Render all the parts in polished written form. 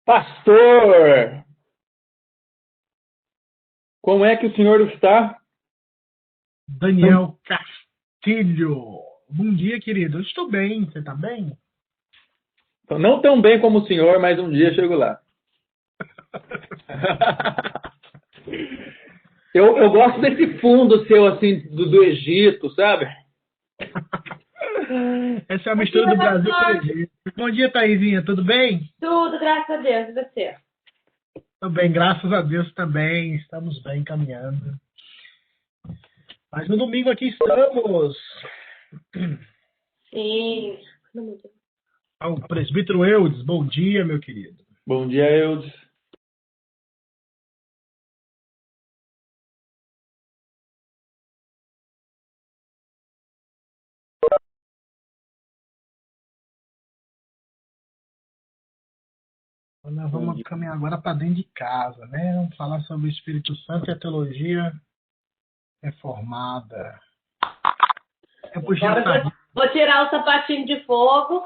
Pastor, como é que o senhor está? Daniel Castilho. Bom dia, querido. Eu estou bem. Você está bem? Não tão bem como o senhor, mas um dia chego lá. Eu gosto desse fundo seu, assim, do Egito, sabe? Essa é a mistura do Brasil com o Egito. Bom dia, Thaisinha. Tudo bem? Tudo, graças a Deus. E você? Tudo bem, graças a Deus também. Estamos bem caminhando. Mas no domingo aqui estamos. Sim. Ao presbítero Eudes. Bom dia, meu querido. Bom dia, Eudes. Nós vamos caminhar agora para dentro de casa, né? Vamos falar sobre o Espírito Santo e a teologia reformada. Eu puxei a sardinha. Vou tirar o sapatinho de fogo.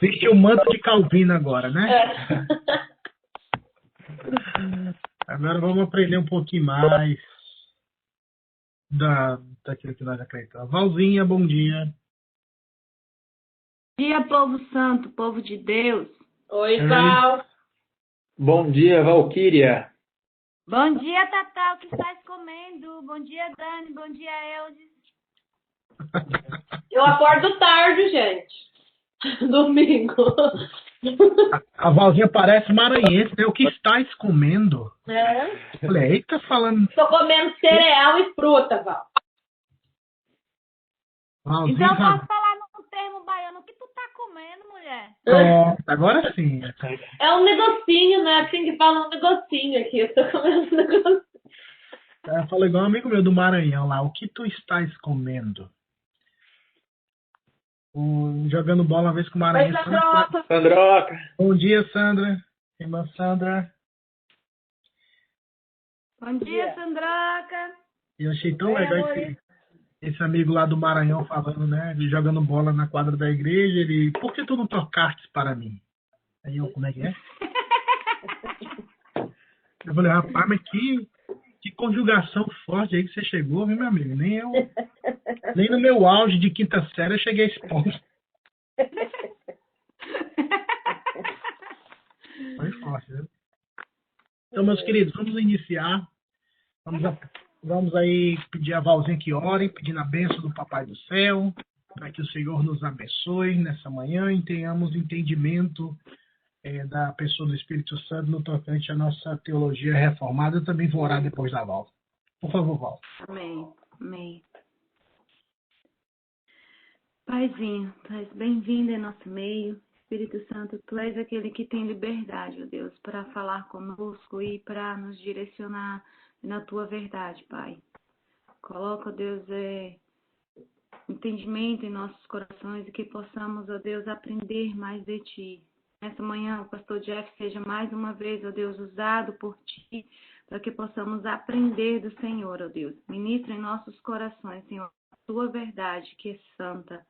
Vestir o manto de Calvino agora, né? Agora vamos aprender um pouquinho mais daquilo que nós acreditamos. Valzinha, bom dia. Bom dia, povo santo, povo de Deus. Oi, Val. Bom dia, Valquíria. Bom dia, Tatá, o que estás comendo? Bom dia, Dani, bom dia, Eudes. Eu acordo tarde, gente. Domingo. A Valzinha parece maranhense, né? O que estás comendo? É. Olha, aí tá falando. Tô comendo cereal e fruta, Val. Valzinha, Então eu posso falar num termo baiano, o que tu tá comendo, mulher? Agora sim. É um negocinho, né? Assim que fala um negocinho aqui. Eu tô comendo um negocinho. Eu falei igual um amigo meu do Maranhão lá. O que tu estás comendo? Jogando bola uma vez com o Maranhão. Sandroca. Bom dia, Sandra. Irmã Sandra. Bom dia, Sandraca. Eu achei tão legal esse amigo lá do Maranhão falando, né? Ele jogando bola na quadra da igreja. Ele, por que tu não tocaste para mim? Aí eu, como é que é? Eu falei, rapaz, mas que conjugação forte aí que você chegou, viu, meu amigo? Nem no meu auge de quinta série eu cheguei a esse ponto. Foi forte, né? Então, meus queridos, vamos iniciar. Vamos aí pedir a Valzinha que orem, pedindo a bênção do Papai do Céu, para que o Senhor nos abençoe nessa manhã e tenhamos entendimento da pessoa do Espírito Santo no tocante à nossa teologia reformada. Eu também vou orar depois da Val. Por favor, Val. Amém, amém. Paizinho, tu és bem-vindo em nosso meio. Espírito Santo, tu és aquele que tem liberdade, ó Deus, para falar conosco e para nos direcionar na tua verdade, Pai. Coloca, ó Deus, entendimento em nossos corações e que possamos, ó Deus, aprender mais de ti. Nessa manhã, o pastor Jeff seja mais uma vez, ó Deus, usado por ti, para que possamos aprender do Senhor, ó Deus. Ministra em nossos corações, Senhor, a tua verdade, que é santa.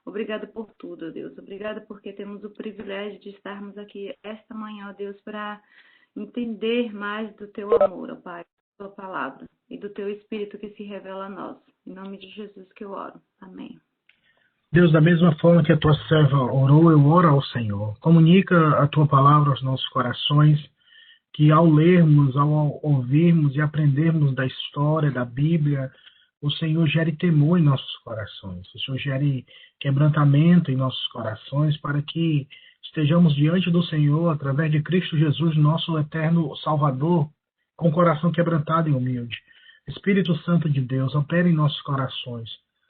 Obrigada por tudo, ó Deus. Obrigada porque temos o privilégio de estarmos aqui esta manhã, ó Deus, para entender mais do teu amor, ó Pai, da tua palavra e do teu Espírito que se revela a nós. Em nome de Jesus que eu oro. Amém. Deus, da mesma forma que a tua serva orou, eu oro ao Senhor. Comunica a tua palavra aos nossos corações, que ao lermos, ao ouvirmos e aprendermos da história, da Bíblia, o Senhor gere temor em nossos corações. O Senhor gere quebrantamento em nossos corações para que estejamos diante do Senhor, através de Cristo Jesus, nosso eterno Salvador, com o coração quebrantado e humilde. Espírito Santo de Deus, opera em nossos corações.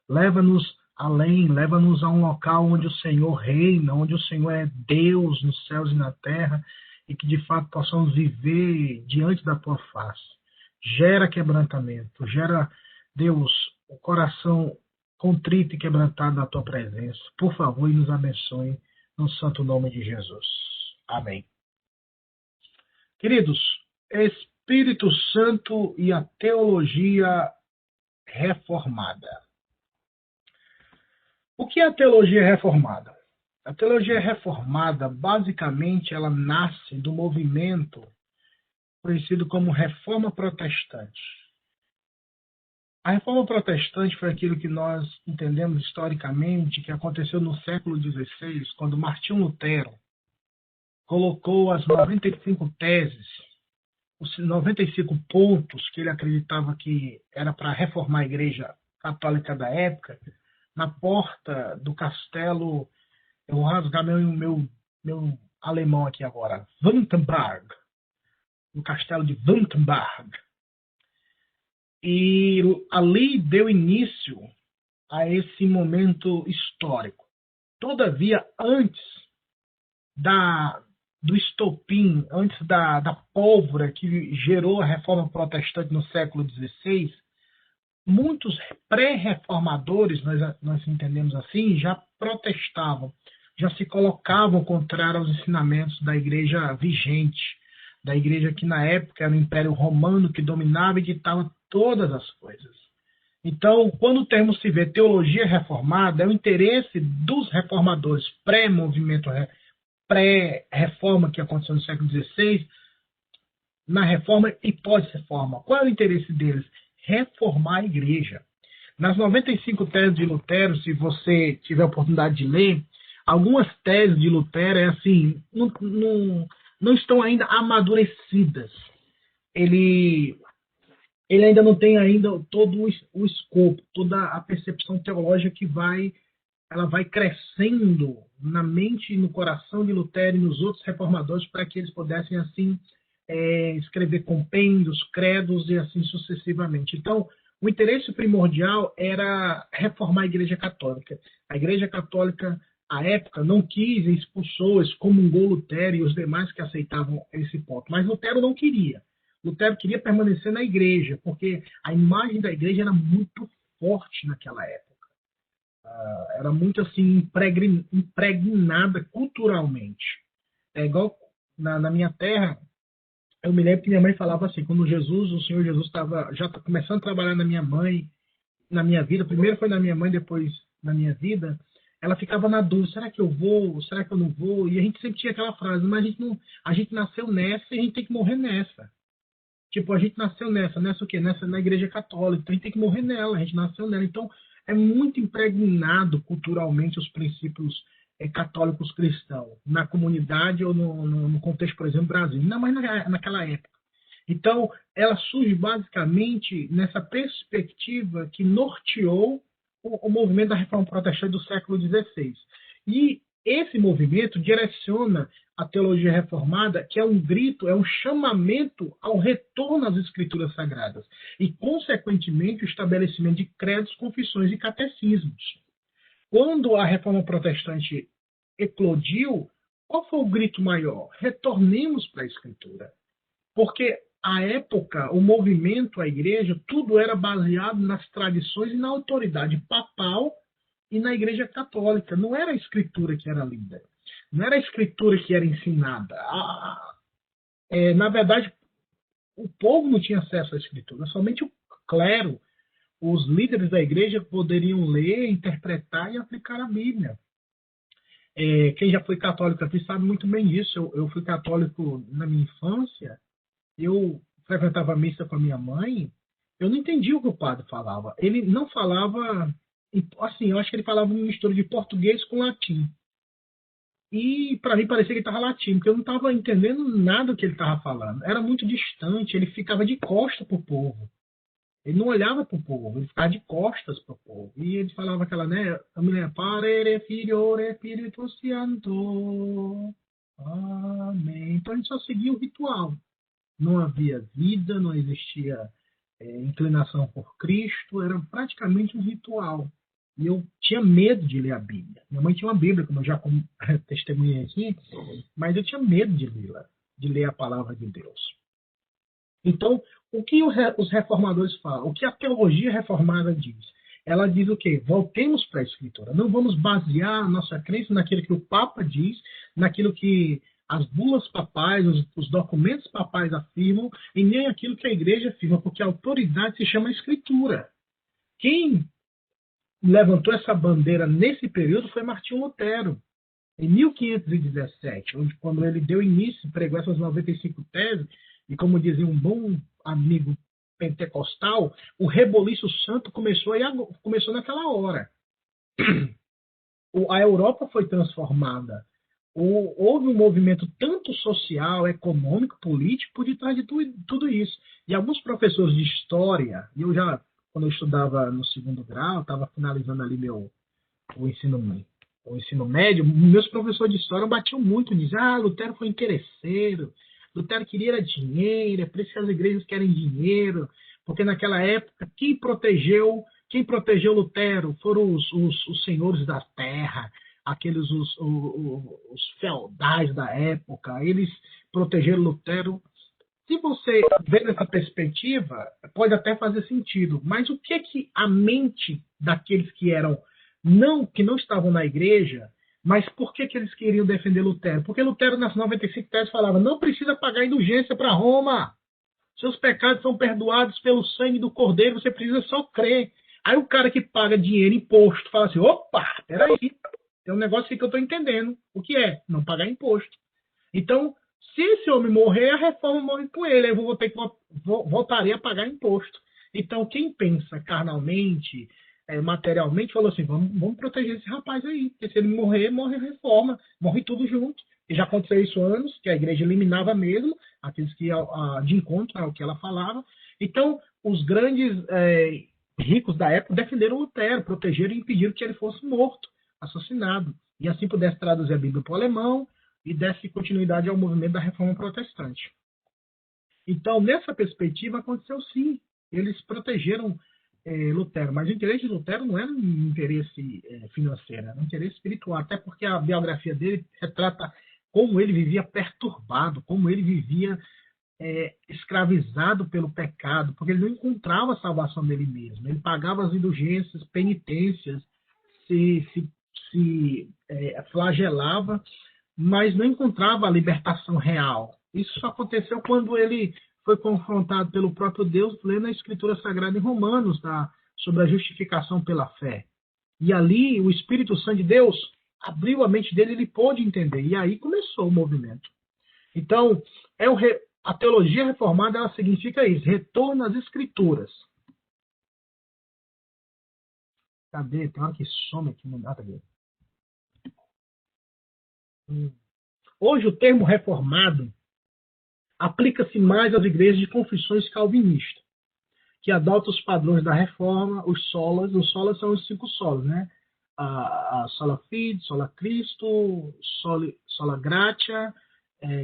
Leva-nos além, leva-nos a um local onde o Senhor reina, onde o Senhor é Deus nos céus e na terra, e que de fato possamos viver diante da tua face. Gera quebrantamento, gera, Deus, o coração contrito e quebrantado na tua presença. Por favor, e nos abençoe no santo nome de Jesus. Amém. Queridos, Espírito Santo e a teologia reformada. O que é a teologia reformada? A teologia reformada, basicamente, ela nasce do movimento conhecido como Reforma Protestante. A Reforma Protestante foi aquilo que nós entendemos historicamente que aconteceu no século XVI, quando Martinho Lutero colocou as 95 teses, os 95 pontos que ele acreditava que era para reformar a Igreja Católica da época, na porta do castelo. Eu vou rasgar meu alemão aqui agora. Wittenberg. No castelo de Wittenberg. E ali deu início a esse momento histórico. Todavia, antes do estopim, antes da pólvora que gerou a reforma protestante no século XVI, muitos pré-reformadores, nós entendemos assim, já protestavam, já se colocavam contrário aos ensinamentos da igreja vigente, da igreja que na época era o Império Romano, que dominava e ditava todas as coisas. Então, quando o termo se vê teologia reformada, é o interesse dos reformadores pré-reforma que aconteceu no século XVI, na reforma e pós-reforma. Qual é o interesse deles? Reformar a igreja. Nas 95 teses de Lutero, se você tiver a oportunidade de ler, algumas teses de Lutero não estão ainda amadurecidas. Ele ainda não tem ainda todo o escopo, toda a percepção teológica que ela vai crescendo na mente e no coração de Lutero e nos outros reformadores para que eles pudessem assim escrever compêndios, credos e assim sucessivamente. Então, o interesse primordial era reformar a Igreja Católica. A Igreja Católica, à época, não quis, expulsou, excomungou Lutero e os demais que aceitavam esse ponto. Mas Lutero não queria. Lutero queria permanecer na igreja, porque a imagem da igreja era muito forte naquela época. Era muito assim impregnada culturalmente. É igual na minha terra, eu me lembro que minha mãe falava assim, quando o Senhor Jesus estava já começando a trabalhar na minha mãe, na minha vida, primeiro foi na minha mãe, depois na minha vida, ela ficava na dúvida, será que eu vou, será que eu não vou? E a gente sempre tinha aquela frase, mas a gente nasceu nessa e a gente tem que morrer nessa. Tipo, a gente nasceu nessa o quê? Na igreja católica, então a gente tem que morrer nela, a gente nasceu nela. Então, é muito impregnado culturalmente os princípios católicos cristãos, na comunidade ou no contexto, por exemplo, Brasil, ainda mais naquela época. Então, ela surge basicamente nessa perspectiva que norteou o movimento da Reforma Protestante do século XVI. E esse movimento direciona a teologia reformada, que é um grito, é um chamamento ao retorno às escrituras sagradas e, consequentemente, o estabelecimento de credos, confissões e catecismos. Quando a Reforma Protestante eclodiu, qual foi o grito maior? Retornemos para a Escritura. Porque, à época, o movimento, a igreja, tudo era baseado nas tradições e na autoridade papal e na Igreja Católica. Não era a Escritura que era lida. Não era a Escritura que era ensinada. Na verdade, o povo não tinha acesso à Escritura. Somente o clero, os líderes da igreja poderiam ler, interpretar e aplicar a Bíblia. Quem já foi católico aqui sabe muito bem disso. Eu fui católico na minha infância. Eu frequentava a missa com a minha mãe. Eu não entendia o que o padre falava. Ele não falava... Assim, eu acho que ele falava uma mistura de português com latim. E para mim parecia que ele estava latim, porque eu não estava entendendo nada do que ele estava falando. Era muito distante, ele ficava de costas para o povo. Ele não olhava para o povo, ele ficava de costas para o povo. E ele falava aquela, né? A mulher, Parere, Filho, Espírito Santo. Amém. Então a gente só seguia o ritual. Não havia vida, não existia inclinação por Cristo, era praticamente um ritual. E eu tinha medo de ler a Bíblia. Minha mãe tinha uma Bíblia, como eu já testemunhei aqui, mas eu tinha medo de lê-la, de ler a palavra de Deus. Então, o que os reformadores falam? O que a teologia reformada diz? Ela diz o quê? Voltemos para a Escritura. Não vamos basear a nossa crença naquilo que o Papa diz, naquilo que as bulas papais, os documentos papais afirmam, e nem aquilo que a igreja afirma, porque a autoridade se chama Escritura. Quem levantou essa bandeira nesse período foi Martinho Lutero. em 1517, quando ele deu início, pregou essas 95 teses, e como dizia um bom amigo pentecostal, o reboliço santo começou naquela hora. A Europa foi transformada. Houve um movimento tanto social, econômico, político por detrás de tudo isso. E alguns professores de história, quando eu estudava no segundo grau, estava finalizando ali o ensino médio, meus professores de história batiam muito nisso. Lutero foi interesseiro, Lutero queria era dinheiro, é por isso que as igrejas querem dinheiro, porque naquela época quem protegeu Lutero foram os senhores da terra, os feudais da época, eles protegeram Lutero. Se você vê nessa perspectiva, pode até fazer sentido, mas o que a mente daqueles que não estavam na igreja, mas por que eles queriam defender Lutero? Porque Lutero, nas 95 teses, falava: não precisa pagar indulgência para Roma, seus pecados são perdoados pelo sangue do Cordeiro, você precisa só crer. Aí o cara que paga dinheiro, imposto, fala assim: opa, peraí, tem um negócio aqui que eu estou entendendo. O que é? Não pagar imposto. Então, se esse homem morrer, a reforma morre com ele. Aí eu vou ter que voltaria a pagar imposto. Então, quem pensa carnalmente, materialmente, falou assim: vamos proteger esse rapaz aí. Porque se ele morrer, morre a reforma, morre tudo junto. E já aconteceu isso há anos, que a igreja eliminava mesmo aqueles que de encontro ao que ela falava. Então, os grandes ricos da época defenderam Lutero, protegeram e impediram que ele fosse morto, assassinado. E assim pudesse traduzir a Bíblia para o alemão e desse continuidade ao movimento da Reforma Protestante. Então, nessa perspectiva, aconteceu sim. Eles protegeram Lutero, mas o interesse de Lutero não era um interesse financeiro, era um interesse espiritual, até porque a biografia dele retrata como ele vivia perturbado, como ele vivia escravizado pelo pecado, porque ele não encontrava a salvação dele mesmo. Ele pagava as indulgências, penitências, se flagelava, mas não encontrava a libertação real. Isso só aconteceu quando ele foi confrontado pelo próprio Deus, lendo a Escritura Sagrada em Romanos, sobre a justificação pela fé. E ali o Espírito Santo de Deus abriu a mente dele, ele pôde entender. E aí começou o movimento. Então, a teologia reformada, ela significa isso: retorno às Escrituras. Cadê? Tem uma que some aqui. Cadê? Hoje o termo reformado aplica-se mais às igrejas de confissões calvinistas, que adotam os padrões da reforma, os solas. Os solas são os 5 solas, né? A sola fide, sola Cristo, sola gratia,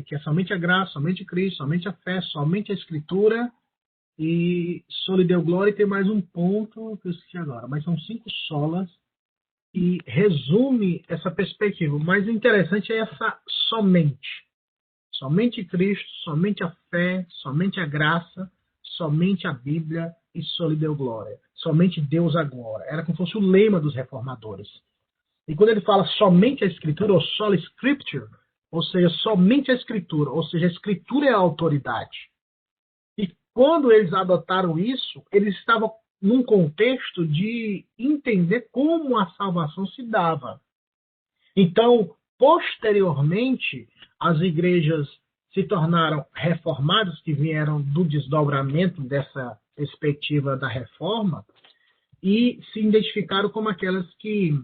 que é somente a graça, somente Cristo, somente a fé, somente a Escritura, e soli Deo Glória. Tem mais um ponto que eu esqueci agora, mas são 5 solas e resume essa perspectiva. O mais interessante é essa somente. Somente Cristo, somente a fé, somente a graça, somente a Bíblia e soli Deo Glória. Somente Deus agora. Era como se fosse o lema dos reformadores. E quando ele fala somente a Escritura, ou sola Scripture, ou seja, somente a Escritura, ou seja, a Escritura é a autoridade. E quando eles adotaram isso, eles estavam num contexto de entender como a salvação se dava. Então, posteriormente, as igrejas se tornaram reformadas, que vieram do desdobramento dessa perspectiva da reforma, e se identificaram como aquelas que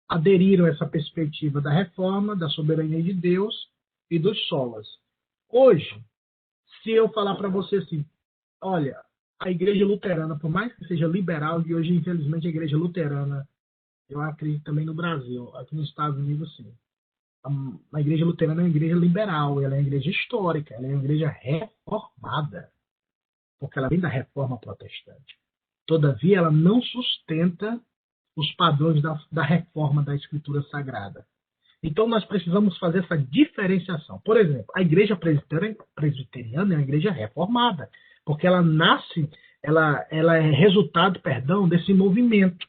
aderiram a essa perspectiva da reforma, da soberania de Deus e dos solas. Hoje, se eu falar para você assim: olha, a igreja luterana, por mais que seja liberal, e hoje, infelizmente, a igreja luterana, eu acredito também no Brasil, aqui nos Estados Unidos, sim. A igreja luterana é uma igreja liberal, ela é uma igreja histórica, ela é uma igreja reformada, porque ela vem da reforma protestante. Todavia, ela não sustenta os padrões da reforma da Escritura Sagrada. Então, nós precisamos fazer essa diferenciação. Por exemplo, a igreja presbiteriana é uma igreja reformada, porque ela ela é resultado, desse movimento,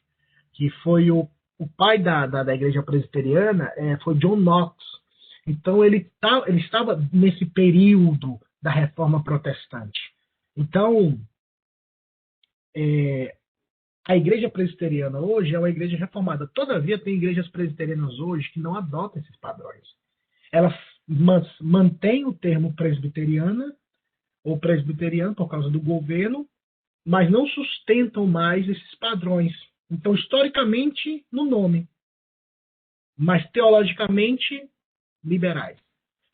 que foi o pai da igreja presbiteriana, foi John Knox. Então, ele estava nesse período da reforma protestante. Então, A igreja presbiteriana hoje é uma igreja reformada. Todavia, tem igrejas presbiterianas hoje que não adotam esses padrões. Elas mantêm o termo presbiteriana ou presbiteriano por causa do governo, mas não sustentam mais esses padrões. Então, historicamente, no nome, mas teologicamente, liberais.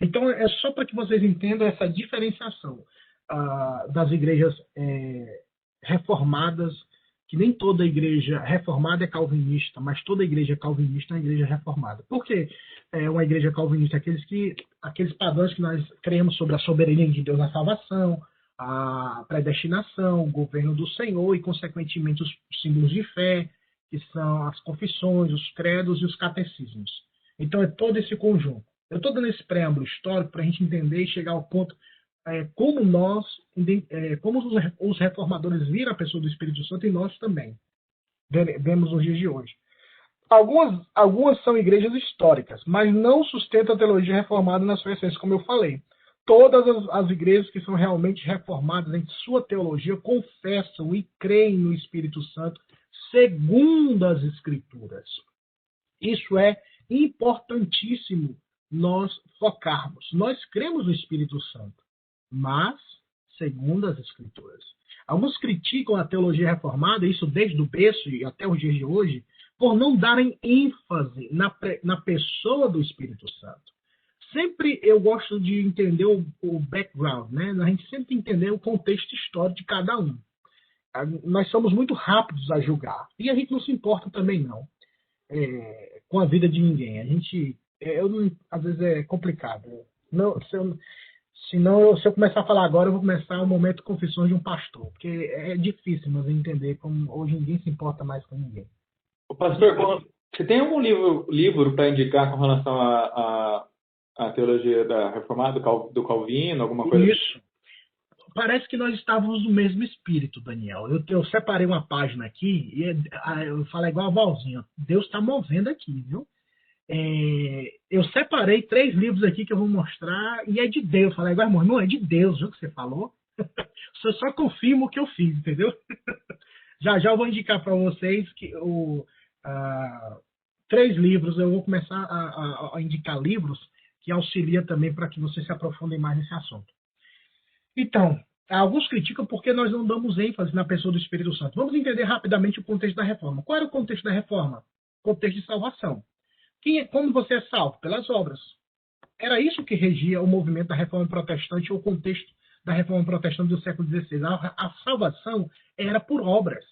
Então, é só para que vocês entendam essa diferenciação das igrejas reformadas, que nem toda igreja reformada é calvinista, mas toda igreja calvinista é uma igreja reformada. Por que uma igreja calvinista? Aqueles padrões que nós cremos sobre a soberania de Deus na salvação, a predestinação, o governo do Senhor e, consequentemente, os símbolos de fé, que são as confissões, os credos e os catecismos. Então, é todo esse conjunto. Eu estou dando esse preâmbulo histórico para a gente entender e chegar ao ponto como os reformadores viram a pessoa do Espírito Santo e nós também vemos nos dias de hoje. Algumas são igrejas históricas, mas não sustentam a teologia reformada na sua essência, como eu falei. Todas as igrejas que são realmente reformadas em sua teologia confessam e creem no Espírito Santo segundo as Escrituras. Isso é importantíssimo nós focarmos. Nós cremos no Espírito Santo, mas segundo as Escrituras. Alguns criticam a teologia reformada, isso desde o berço e até os dias de hoje, por não darem ênfase na pessoa do Espírito Santo. Sempre eu gosto de entender o background, né? A gente sempre entender o contexto histórico de cada um. Nós somos muito rápidos a julgar. E a gente não se importa também, não, com a vida de ninguém. Às vezes é complicado. Se eu começar a falar agora, eu vou começar o momento de confissões de um pastor. Porque é difícil nós entender como hoje ninguém se importa mais com ninguém. O pastor, você tem algum livro para indicar com relação à teologia da reformada, do Calvino, alguma coisa? Isso. Parece que nós estávamos no mesmo espírito, Daniel. Eu separei uma página aqui e eu falo igual a Valzinha. Deus está movendo aqui, viu? Eu separei 3 livros aqui que eu vou mostrar e é de Deus. Falei igual, irmão, não é de Deus, viu, que você falou? Eu só confirmo o que eu fiz, entendeu? Já eu vou indicar para vocês que 3 livros. Eu vou começar a indicar livros que auxiliam também para que vocês se aprofundem mais nesse assunto. Então, alguns criticam porque nós não damos ênfase na pessoa do Espírito Santo. Vamos entender rapidamente o contexto da reforma. Qual era o contexto da reforma? Contexto de salvação. Como você é salvo? Pelas obras. Era isso que regia o movimento da reforma protestante, ou o contexto da reforma protestante do século XVI. A salvação era por obras.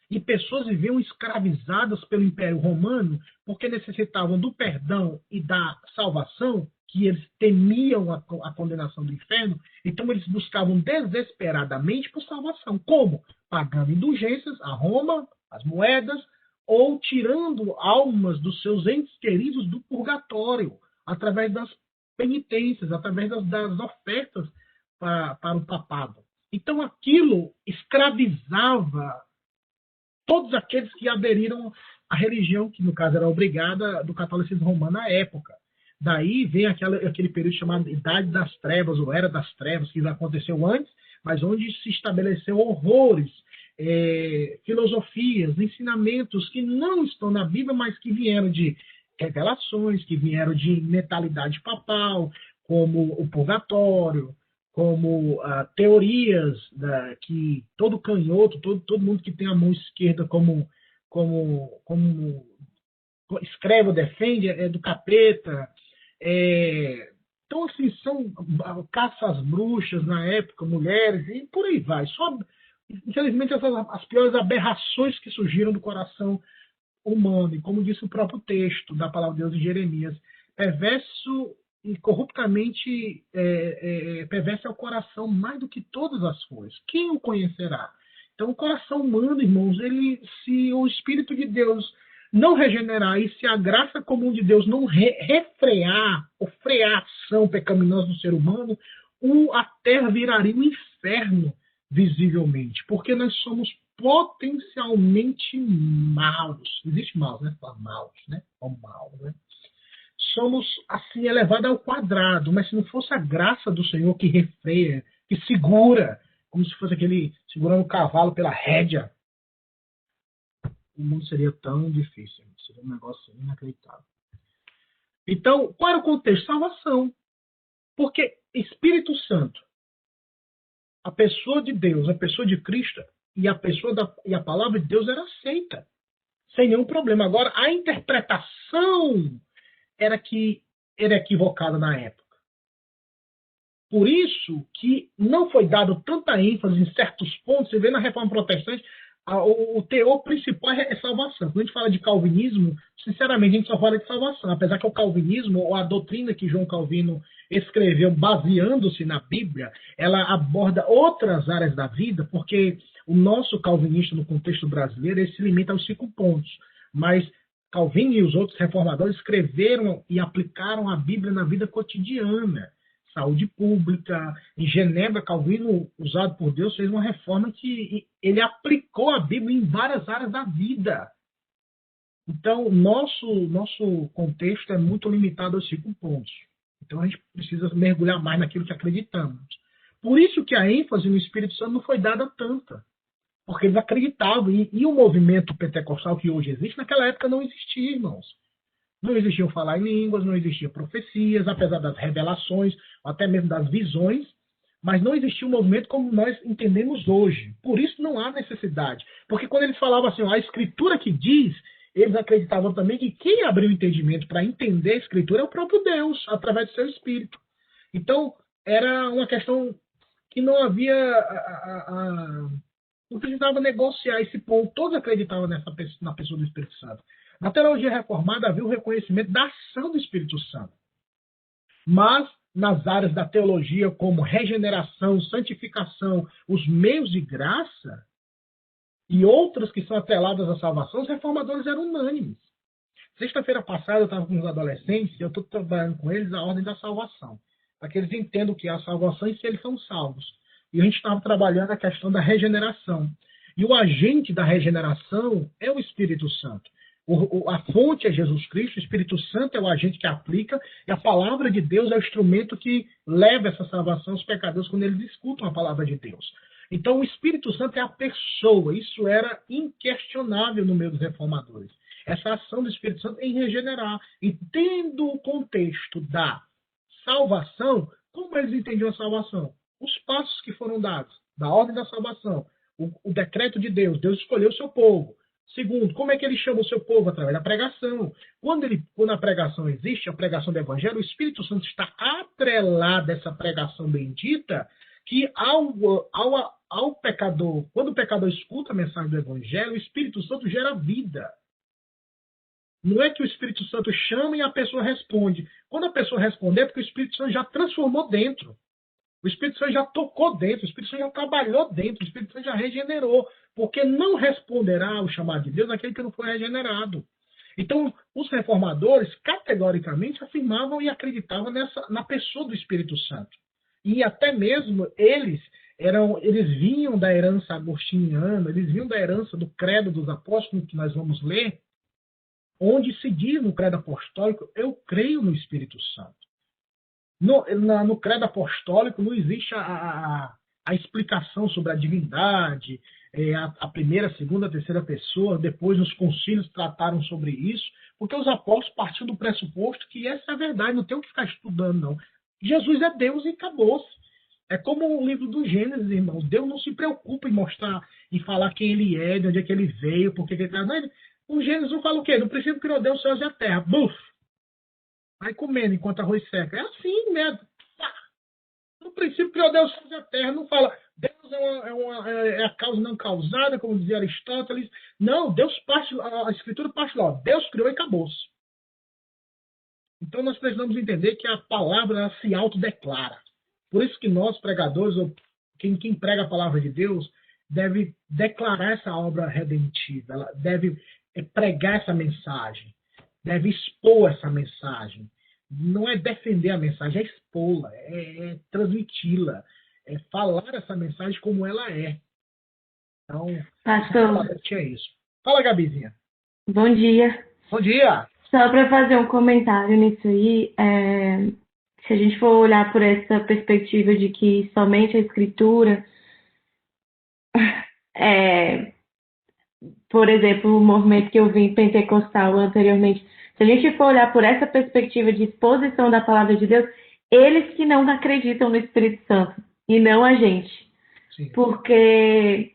E pessoas viviam escravizadas pelo Império Romano porque necessitavam do perdão e da salvação, que eles temiam a condenação do inferno. Então eles buscavam desesperadamente por salvação. Como? Pagando indulgências a Roma, as moedas, ou tirando almas dos seus entes queridos do purgatório, através das penitências, através das ofertas para o papado. Então aquilo escravizava todos aqueles que aderiram à religião, que no caso era obrigada, do catolicismo romano na época. Daí vem aquele período chamado Idade das Trevas, ou Era das Trevas, que aconteceu antes, mas onde se estabeleceu horrores, filosofias, ensinamentos que não estão na Bíblia, mas que vieram de revelações, que vieram de mentalidade papal, como o purgatório, como teorias que todo canhoto, todo mundo que tem a mão esquerda como escreve ou defende, é do capeta. Então, assim, são caça às bruxas na época, mulheres, e por aí vai. Infelizmente, as piores aberrações que surgiram do coração humano. E como disse o próprio texto da palavra de Deus em Jeremias, perverso e corruptamente perverso é o coração mais do que todas as coisas. Quem o conhecerá? Então, o coração humano, irmãos, se o Espírito de Deus não regenerar e se a graça comum de Deus não refrear ou frear a ação pecaminosa do ser humano, a terra viraria um inferno visivelmente, porque nós somos potencialmente maus. Existe maus, né? Maus, né? Ou mal, né? Somos assim elevados ao quadrado, mas se não fosse a graça do Senhor que refreia, que segura, como se fosse aquele segurando o cavalo pela rédea, o mundo seria tão difícil. Seria um negócio inacreditável. Então, qual era o contexto? Salvação. Porque Espírito Santo, a pessoa de Deus, a pessoa de Cristo e a palavra de Deus era aceita, sem nenhum problema. Agora, a interpretação era equivocada na época. Por isso que não foi dado tanta ênfase em certos pontos. Você vê na Reforma Protestante, o teor principal é salvação. Quando a gente fala de calvinismo, sinceramente, a gente só fala de salvação. Apesar que o calvinismo, ou a doutrina que João Calvino escreveu baseando-se na Bíblia, ela aborda outras áreas da vida, porque o nosso calvinista no contexto brasileiro, ele se limita aos 5 pontos. Mas Calvino e os outros reformadores escreveram e aplicaram a Bíblia na vida cotidiana. Saúde pública. Em Genebra, Calvino, usado por Deus, fez uma reforma que ele aplicou a Bíblia em várias áreas da vida. Então, nosso contexto é muito limitado aos 5 pontos. Então, a gente precisa mergulhar mais naquilo que acreditamos. Por isso que a ênfase no Espírito Santo não foi dada tanta. Porque eles acreditavam. E o movimento pentecostal que hoje existe, naquela época não existia, irmãos. Não existiam falar em línguas, não existiam profecias, apesar das revelações, ou até mesmo das visões, mas não existia um movimento como nós entendemos hoje. Por isso não há necessidade. Porque quando eles falavam assim, a Escritura que diz, eles acreditavam também que quem abriu o entendimento para entender a Escritura é o próprio Deus, através do seu Espírito. Então, era uma questão que não havia... não precisava negociar esse ponto. Todos acreditavam na pessoa do Espírito Santo. Na teologia reformada havia o reconhecimento da ação do Espírito Santo. Mas nas áreas da teologia como regeneração, santificação, os meios de graça e outras que são atreladas à salvação, os reformadores eram unânimes. Sexta-feira passada eu estava com os adolescentes e eu estou trabalhando com eles a ordem da salvação, para que eles entendam o que é a salvação e se eles são salvos. E a gente estava trabalhando a questão da regeneração. E o agente da regeneração é o Espírito Santo. A fonte é Jesus Cristo, o Espírito Santo é o agente que aplica, e a palavra de Deus é o instrumento que leva essa salvação aos pecadores quando eles escutam a palavra de Deus. Então, o Espírito Santo é a pessoa, isso era inquestionável no meio dos reformadores. Essa ação do Espírito Santo em regenerar. E tendo o contexto da salvação, como eles entendiam a salvação? Os passos que foram dados, da ordem da salvação, o decreto de Deus, Deus escolheu o seu povo. Segundo, como é que ele chama o seu povo? Através da pregação. Quando a pregação existe, a pregação do Evangelho, o Espírito Santo está atrelado a essa pregação bendita, que ao pecador, quando o pecador escuta a mensagem do Evangelho, o Espírito Santo gera vida. Não é que o Espírito Santo chama e a pessoa responde. Quando a pessoa responder, é porque o Espírito Santo já transformou dentro. O Espírito Santo já tocou dentro, o Espírito Santo já trabalhou dentro, o Espírito Santo já regenerou. Porque não responderá ao chamado de Deus aquele que não foi regenerado. Então, os reformadores categoricamente afirmavam e acreditavam na pessoa do Espírito Santo. E até mesmo eles vinham da herança agostiniana, eles vinham da herança do credo dos apóstolos, que nós vamos ler, onde se diz no credo apostólico, eu creio no Espírito Santo. No credo apostólico não existe a explicação sobre a divindade, a primeira, a segunda, a terceira pessoa. Depois os concílios trataram sobre isso, porque os apóstolos partiam do pressuposto que essa é a verdade, não tem o que ficar estudando, não. Jesus é Deus e acabou-se. É como o livro do Gênesis, irmãos. Deus não se preocupa em mostrar, em falar quem ele é, de onde é que ele veio, por que ele está. O Gênesis não fala o quê? No princípio criou Deus, os céus e a terra. Buf! Vai comendo enquanto arroz seca. É assim mesmo. No princípio criou Deus, os céus e a terra. Não fala Deus é a causa não causada, como dizia Aristóteles. Não, Deus parte, a Escritura parte lá. Deus criou e acabou-se. Então nós precisamos entender que a palavra se autodeclara. Por isso que nós, pregadores, ou quem prega a palavra de Deus, deve declarar essa obra redentiva. Ela deve pregar essa mensagem. Deve expor essa mensagem. Não é defender a mensagem, é expô-la, é transmiti-la, é falar essa mensagem como ela é. Então, Pastor, é isso. Fala, Gabizinha. bom dia. Bom dia. Só para fazer um comentário nisso aí, se a gente for olhar por essa perspectiva de que somente a Escritura por exemplo, o movimento que eu vi pentecostal anteriormente, se a gente for olhar por essa perspectiva de exposição da palavra de Deus, eles que não acreditam no Espírito Santo e não a gente. Sim. Porque,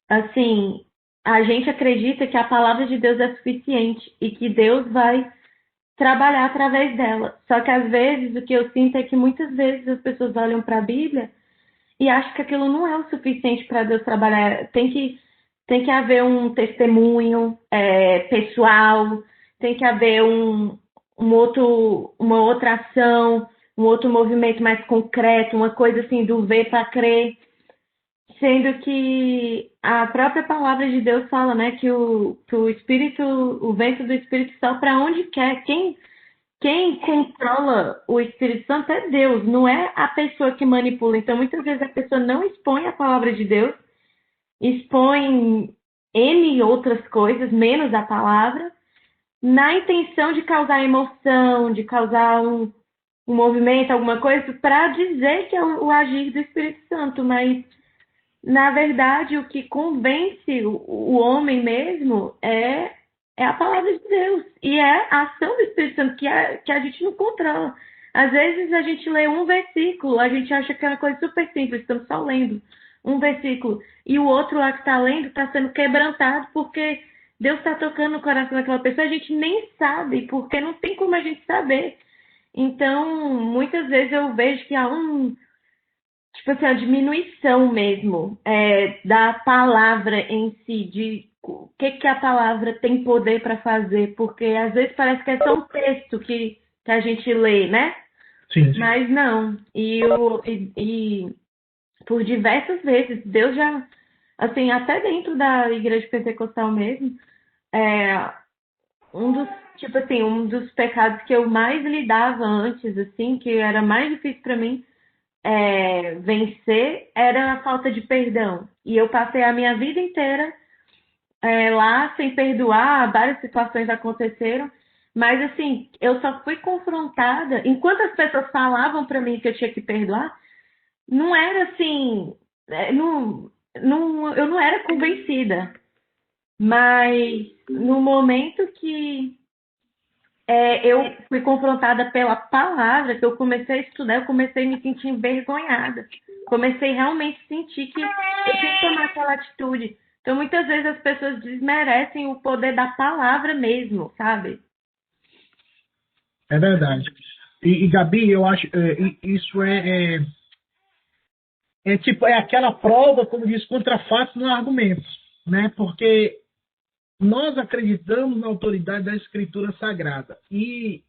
assim, a gente acredita que a palavra de Deus é suficiente e que Deus vai trabalhar através dela. Só que às vezes o que eu sinto é que muitas vezes as pessoas olham para a Bíblia e acham que aquilo não é o suficiente para Deus trabalhar. Tem que haver um testemunho pessoal, tem que haver uma outra ação, um outro movimento mais concreto, uma coisa assim do ver para crer. Sendo que a própria palavra de Deus fala, né, que o Espírito, o vento do Espírito sopra para onde quer. Quem controla o Espírito Santo é Deus, não é a pessoa que manipula. Então, muitas vezes a pessoa não expõe a palavra de Deus, expõe N outras coisas, menos a palavra, na intenção de causar emoção, de causar um movimento, alguma coisa, para dizer que é o agir do Espírito Santo. Mas, na verdade, o que convence o homem mesmo é a palavra de Deus. E é a ação do Espírito Santo que a gente não controla. Às vezes a gente lê um versículo, a gente acha que é uma coisa super simples, estamos só lendo um versículo. E o outro lá que está lendo está sendo quebrantado porque Deus está tocando no coração daquela pessoa. A gente nem sabe, porque não tem como a gente saber. Então, muitas vezes eu vejo que há tipo assim, a diminuição mesmo da palavra em si, de o que a palavra tem poder para fazer, porque às vezes parece que é só um texto que a gente lê, né? Sim. Mas não. E por diversas vezes, Deus já, assim, até dentro da igreja pentecostal mesmo, um dos pecados que eu mais lidava antes, assim, que era mais difícil para mim vencer, era a falta de perdão. E eu passei a minha vida inteira lá sem perdoar, várias situações aconteceram, mas assim, eu só fui confrontada, enquanto as pessoas falavam para mim que eu tinha que perdoar, não era assim, eu não era convencida, mas no momento que eu fui confrontada pela palavra, que eu comecei a estudar, eu comecei a me sentir envergonhada. Comecei realmente a sentir que eu tinha que tomar aquela atitude. Então, muitas vezes as pessoas desmerecem o poder da palavra mesmo, sabe? É verdade. E Gabi, eu acho isso tipo, é aquela prova, como diz, contra fatos não há argumentos, né? Porque nós acreditamos na autoridade da Escritura Sagrada e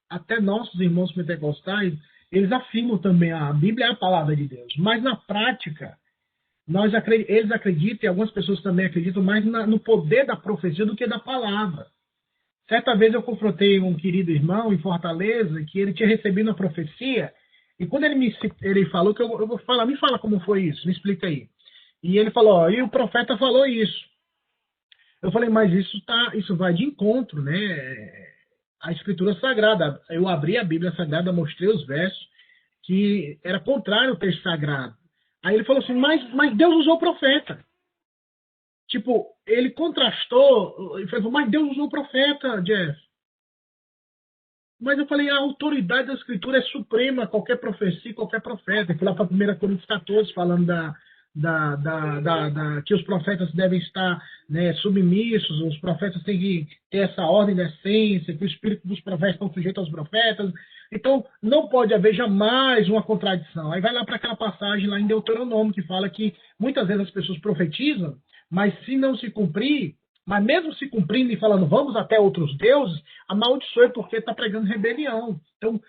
até nossos irmãos pentecostais, eles afirmam também a Bíblia é a palavra de Deus, mas na prática eles acreditam, e algumas pessoas também acreditam mais no poder da profecia do que da palavra. Certa vez eu confrontei um querido irmão em Fortaleza que ele tinha recebido uma profecia e quando ele falou que eu vou falar, me fala como foi isso, me explica aí. E ele falou, e o profeta falou isso. Eu falei, mas isso vai de encontro, né? A Escritura Sagrada. Eu abri a Bíblia Sagrada, mostrei os versos que era contrário ao texto sagrado. Aí ele falou assim, mas Deus usou o profeta. Tipo, ele contrastou, ele falou, mas Deus usou o profeta, Jeff. Mas eu falei, a autoridade da Escritura é suprema, qualquer profecia, qualquer profeta. Eu fui lá para 1 Coríntios 14, falando que os profetas devem estar, né, submissos, os profetas têm que ter essa ordem da essência, que o espírito dos profetas estão sujeitos aos profetas. Então, não pode haver jamais uma contradição. Aí vai lá para aquela passagem lá em Deuteronômio, que fala que muitas vezes as pessoas profetizam, mas se não se cumprir, mas mesmo se cumprindo e falando vamos até outros deuses, amaldiçoe porque está pregando rebelião. Então,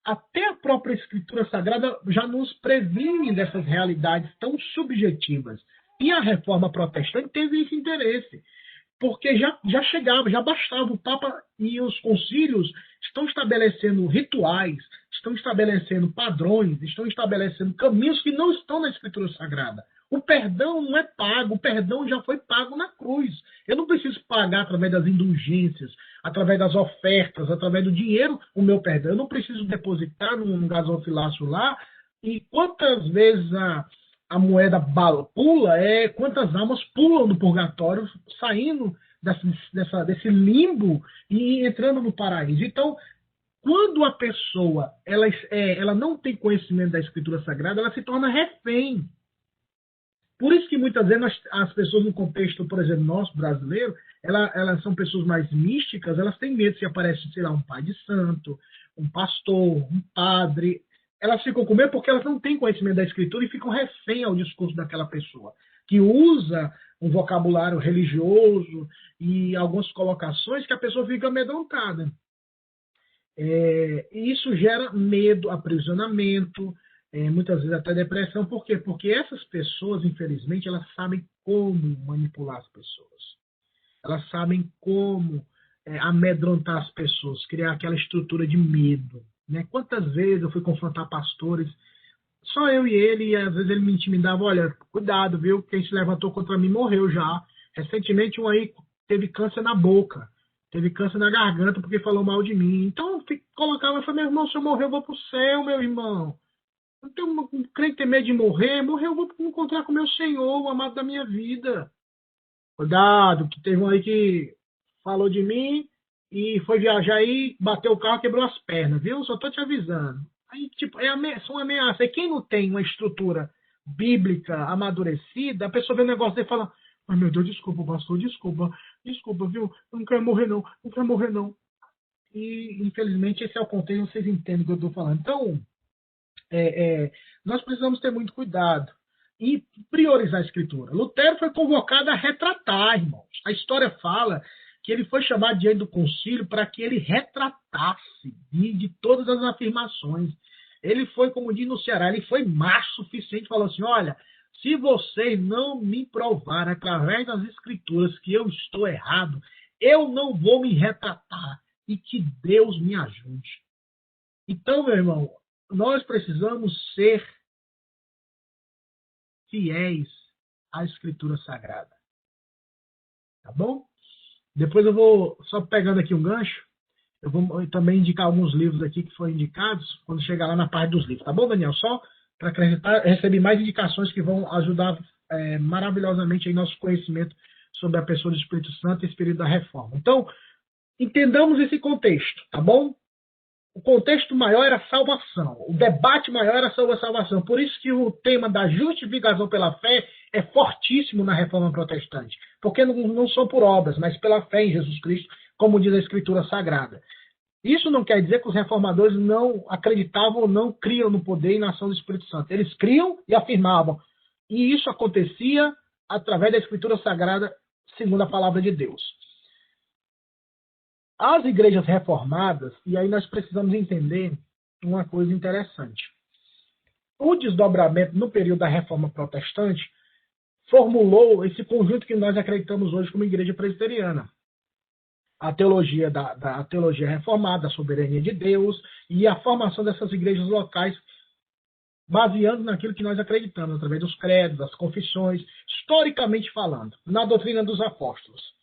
até a própria Escritura Sagrada já nos previne dessas realidades tão subjetivas. E a Reforma Protestante teve esse interesse, porque já chegava, já bastava. O Papa e os concílios estão estabelecendo rituais, estão estabelecendo padrões, estão estabelecendo caminhos que não estão na Escritura Sagrada. O perdão não é pago, o perdão já foi pago na cruz. Eu não preciso pagar através das indulgências, através das ofertas, através do dinheiro o meu perdão. Eu não preciso depositar num gasofilácio lá. E quantas vezes a moeda pula, é quantas almas pulam do purgatório, saindo desse limbo e entrando no paraíso. Então, quando a pessoa ela não tem conhecimento da Escritura Sagrada, ela se torna refém. Por isso que muitas vezes as pessoas no contexto, por exemplo, nosso brasileiro, elas são pessoas mais místicas, elas têm medo se aparece, sei lá, um pai de santo, um pastor, um padre. Elas ficam com medo porque elas não têm conhecimento da Escritura e ficam refém ao discurso daquela pessoa, que usa um vocabulário religioso e algumas colocações que a pessoa fica amedrontada. E isso gera medo, aprisionamento, muitas vezes até depressão. Por quê? Porque essas pessoas, infelizmente, elas sabem como manipular as pessoas. Elas sabem como amedrontar as pessoas, criar aquela estrutura de medo. Né? Quantas vezes eu fui confrontar pastores, só eu e ele, e às vezes ele me intimidava, olha, cuidado, viu? Quem se levantou contra mim morreu já. Recentemente um aí teve câncer na boca, teve câncer na garganta porque falou mal de mim. Então eu colocava e falei, meu irmão, se eu morrer eu vou pro céu, meu irmão. Não tenho crente ter medo de morrer, eu vou me encontrar com o meu Senhor, o amado da minha vida. Cuidado, que teve um aí que falou de mim e foi viajar aí, bateu o carro, quebrou as pernas, viu? Só tô te avisando. Aí, tipo, são ameaças. E quem não tem uma estrutura bíblica amadurecida, a pessoa vê um negócio dele e fala, ai meu Deus, desculpa, pastor, desculpa, viu? Eu não quero morrer não, não quero morrer não. E, infelizmente, esse é o contexto, vocês entendem o que eu estou falando. Então, nós precisamos ter muito cuidado e priorizar a Escritura. Lutero foi convocado a retratar, irmãos. A história fala que ele foi chamado diante do concílio para que ele retratasse de todas as afirmações. Ele foi, como diz no Ceará, ele foi macho o suficiente, falou assim, olha, se vocês não me provarem através das Escrituras que eu estou errado, eu não vou me retratar e que Deus me ajude. Então, meu irmão, nós precisamos ser fiéis à Escritura Sagrada. Tá bom? Depois eu vou, só pegando aqui um gancho, eu vou também indicar alguns livros aqui que foram indicados, quando chegar lá na parte dos livros. Tá bom, Daniel? Só para acrescentar, receber mais indicações que vão ajudar maravilhosamente em nosso conhecimento sobre a pessoa do Espírito Santo e Espírito da Reforma. Então, entendamos esse contexto, tá bom? O contexto maior era a salvação. O debate maior era sobre a salvação. Por isso que o tema da justificação pela fé é fortíssimo na Reforma Protestante. Porque não são por obras, mas pela fé em Jesus Cristo, como diz a Escritura Sagrada. Isso não quer dizer que os reformadores não acreditavam ou não criam no poder e na ação do Espírito Santo. Eles criam e afirmavam. E isso acontecia através da Escritura Sagrada, segundo a palavra de Deus. As igrejas reformadas, e aí nós precisamos entender uma coisa interessante. O desdobramento no período da Reforma Protestante formulou esse conjunto que nós acreditamos hoje como igreja presbiteriana. A teologia da teologia reformada, a soberania de Deus e a formação dessas igrejas locais baseando naquilo que nós acreditamos, através dos credos, das confissões, historicamente falando, na doutrina dos apóstolos.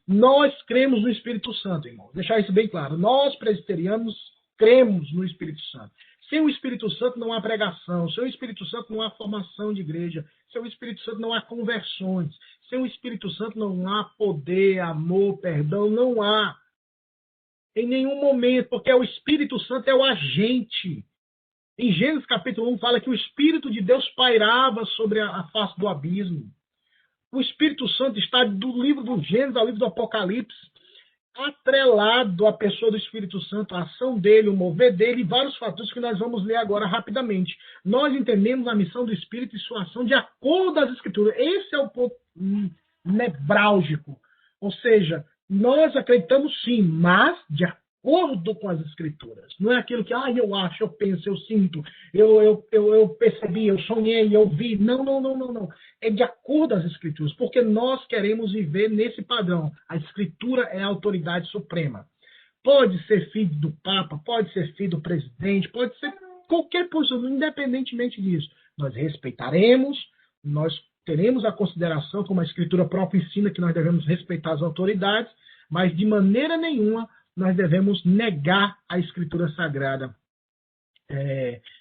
Nós cremos no Espírito Santo, irmão. Deixar isso bem claro. Nós, presbiterianos, cremos no Espírito Santo. Sem o Espírito Santo não há pregação. Sem o Espírito Santo não há formação de igreja. Sem o Espírito Santo não há conversões. Sem o Espírito Santo não há poder, amor, perdão. Não há. Em nenhum momento. Porque o Espírito Santo é o agente. Em Gênesis capítulo 1 fala que o Espírito de Deus pairava sobre a face do abismo. O Espírito Santo está do livro do Gênesis ao livro do Apocalipse, atrelado à pessoa do Espírito Santo, a ação dele, o mover dele e vários fatores que nós vamos ler agora rapidamente. Nós entendemos a missão do Espírito e sua ação de acordo às Escrituras. Esse é o ponto nevrálgico. Ou seja, nós acreditamos sim, mas de acordo com as Escrituras. Não é aquilo que eu acho, eu penso, eu sinto, eu percebi, eu sonhei, eu vi. Não. É de acordo às Escrituras, porque nós queremos viver nesse padrão. A Escritura é a autoridade suprema. Pode ser filho do Papa, pode ser filho do presidente, pode ser qualquer pessoa, independentemente disso. Nós respeitaremos, nós teremos a consideração, como a Escritura própria ensina, que nós devemos respeitar as autoridades, mas de maneira nenhuma nós devemos negar a Escritura Sagrada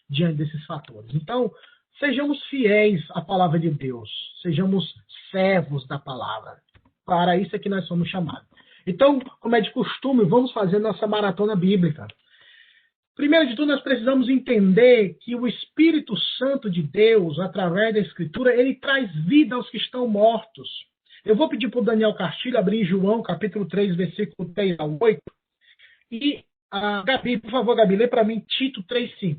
diante desses fatores. Então, Sejamos fiéis à palavra de Deus. Sejamos servos da palavra. Para isso é que nós somos chamados. Então, como é de costume, vamos fazer nossa maratona bíblica. Primeiro de tudo, nós precisamos entender que o Espírito Santo de Deus, através da Escritura, ele traz vida aos que estão mortos. Eu vou pedir para o Daniel Castilho abrir em João, capítulo 3, versículo 3 a 8. E, Gabi, por favor, Gabi, lê para mim Tito 3:5.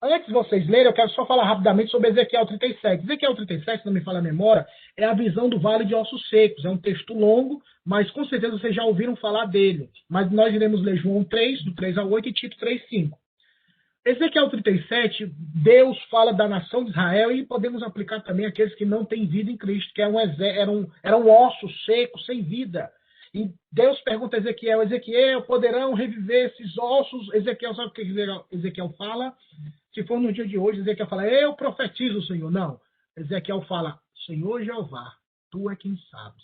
Antes de vocês lerem, eu quero só falar rapidamente sobre Ezequiel 37. Ezequiel 37, se não me falha a memória, é a visão do Vale de Ossos Secos. É um texto longo, mas com certeza vocês já ouviram falar dele. Mas nós iremos ler João 3, do 3 ao 8, e Tito 3:5. Ezequiel 37, Deus fala da nação de Israel e podemos aplicar também aqueles que não têm vida em Cristo, que eram ossos secos, sem vida. E Deus pergunta a Ezequiel, Ezequiel, poderão reviver esses ossos? Ezequiel, sabe o que Ezequiel fala? Se for no dia de hoje, Ezequiel fala, eu profetizo, Senhor. Não. Ezequiel fala, Senhor Jeová, tu é quem sabes.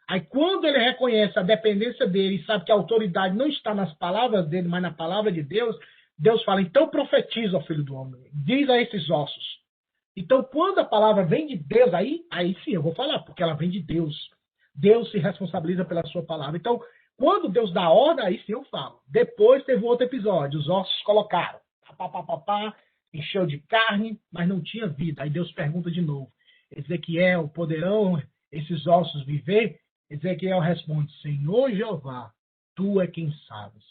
Aí quando ele reconhece a dependência dele e sabe que a autoridade não está nas palavras dele, mas na palavra de Deus, Deus fala, então profetiza, ó filho do homem, diz a esses ossos. Então quando a palavra vem de Deus, aí sim eu vou falar, porque ela vem de Deus. Deus se responsabiliza pela sua palavra. Então, quando Deus dá ordem, aí sim eu falo. Depois teve outro episódio, os ossos colocaram. Encheu de carne, mas não tinha vida. Aí Deus pergunta de novo, Ezequiel, poderão esses ossos viver? Ezequiel responde, Senhor Jeová, tu é quem sabes.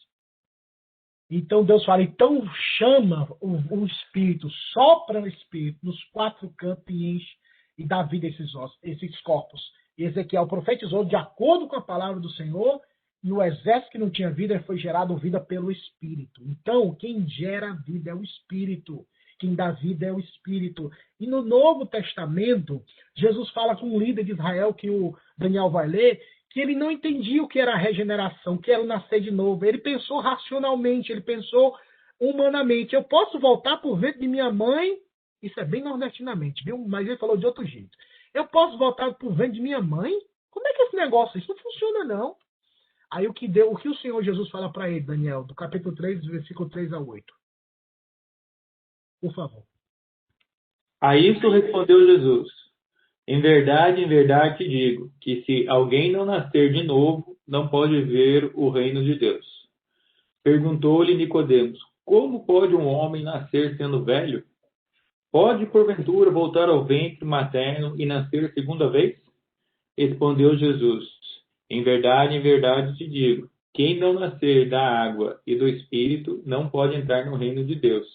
Então Deus fala, então chama o Espírito, sopra o Espírito nos quatro cantos e enche e dá vida a esses ossos, esses corpos. E Ezequiel profetizou de acordo com a palavra do Senhor, e o exército que não tinha vida foi gerado vida pelo Espírito. Então, quem gera vida é o Espírito. Quem dá vida é o Espírito. E no Novo Testamento, Jesus fala com um líder de Israel, que o Daniel vai ler, que ele não entendia o que era a regeneração, o que era o nascer de novo. Ele pensou racionalmente, ele pensou humanamente. Eu posso voltar por ventre de minha mãe? Isso é bem nordestinamente, viu? Mas ele falou de outro jeito. Eu posso voltar por ventre de minha mãe? Como é que é esse negócio? Isso não funciona, não. Aí o que o Senhor Jesus fala para ele, Daniel, do capítulo 3, versículo 3 a 8. Por favor. A isso respondeu Jesus, em verdade te digo, que se alguém não nascer de novo, não pode ver o reino de Deus. Perguntou-lhe Nicodemos, como pode um homem nascer sendo velho? Pode, porventura, voltar ao ventre materno e nascer segunda vez? Respondeu Jesus, em verdade te digo, quem não nascer da água e do Espírito não pode entrar no reino de Deus.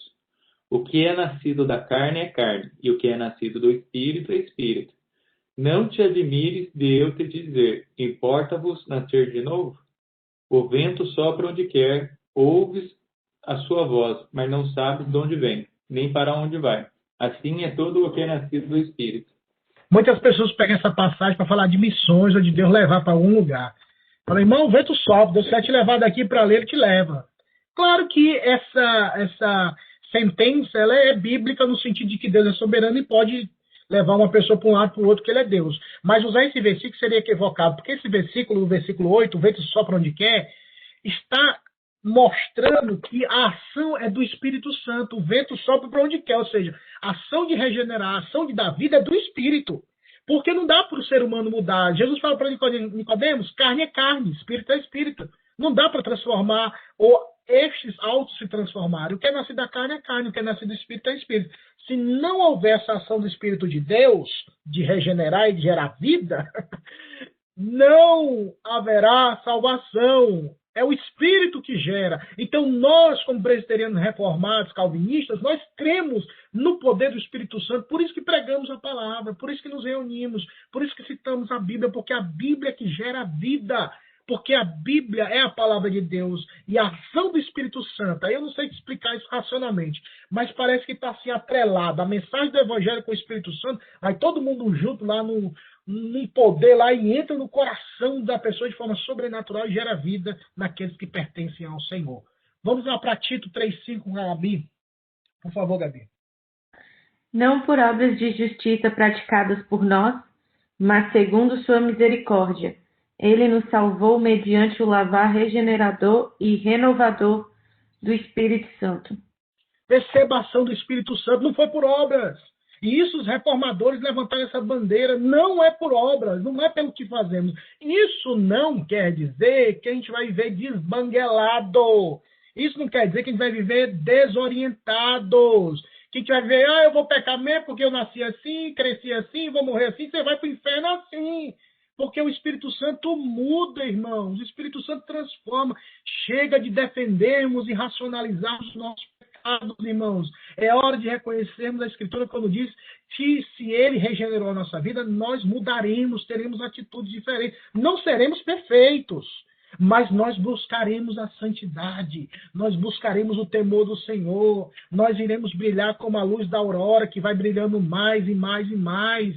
O que é nascido da carne é carne, e o que é nascido do Espírito é Espírito. Não te admires de eu te dizer, importa-vos nascer de novo? O vento sopra onde quer, ouves a sua voz, mas não sabes de onde vem, nem para onde vai. Assim é todo o que é nascido do Espírito. Muitas pessoas pegam essa passagem para falar de missões ou de Deus levar para algum lugar. Fala, irmão, o vento sopra, Deus quer te levar daqui para ali, ele te leva. Claro que essa sentença ela é bíblica no sentido de que Deus é soberano e pode levar uma pessoa para um lado para o outro, que ele é Deus. Mas usar esse versículo seria equivocado, porque esse versículo, o versículo 8, o vento sopra onde quer, está mostrando que a ação é do Espírito Santo. O vento sopra para onde quer, ou seja, a ação de regenerar, a ação de dar vida é do Espírito. Porque não dá para o ser humano mudar. Jesus fala para Nicodemos, carne é carne, espírito é espírito. Não dá para transformar, ou estes autos se transformarem. O que é nascido da carne é carne, o que é nascido do espírito é espírito. Se não houver essa ação do Espírito de Deus, de regenerar e de gerar vida, não haverá salvação. É o Espírito que gera. Então nós, como presbiterianos reformados, calvinistas, nós cremos no poder do Espírito Santo. Por isso que pregamos a palavra, por isso que nos reunimos, por isso que citamos a Bíblia, porque a Bíblia é que gera vida. Porque a Bíblia é a palavra de Deus e a ação do Espírito Santo. Aí eu não sei te explicar isso racionalmente, mas parece que está assim atrelado. A mensagem do Evangelho com o Espírito Santo, vai todo mundo junto lá num poder lá e entra no coração da pessoa de forma sobrenatural e gera vida naqueles que pertencem ao Senhor. Vamos lá para Tito 3,5, Gabi. Por favor, Gabi. Não por obras de justiça praticadas por nós, mas segundo sua misericórdia. Ele nos salvou mediante o lavar regenerador e renovador do Espírito Santo. Perceba a ação do Espírito Santo, não foi por obras. E isso os reformadores levantaram essa bandeira, não é por obras, não é pelo que fazemos. Isso não quer dizer que a gente vai viver desbanguelado. Isso não quer dizer que a gente vai viver desorientados. Que a gente vai viver, eu vou pecar mesmo porque eu nasci assim, cresci assim, vou morrer assim, você vai para o inferno assim. Porque o Espírito Santo muda, irmãos. O Espírito Santo transforma. Chega de defendermos e racionalizarmos os nossos pecados, irmãos. É hora de reconhecermos a Escritura quando diz que se Ele regenerou a nossa vida, nós mudaremos, teremos atitudes diferentes. Não seremos perfeitos, mas nós buscaremos a santidade. Nós buscaremos o temor do Senhor. Nós iremos brilhar como a luz da aurora, que vai brilhando mais e mais e mais.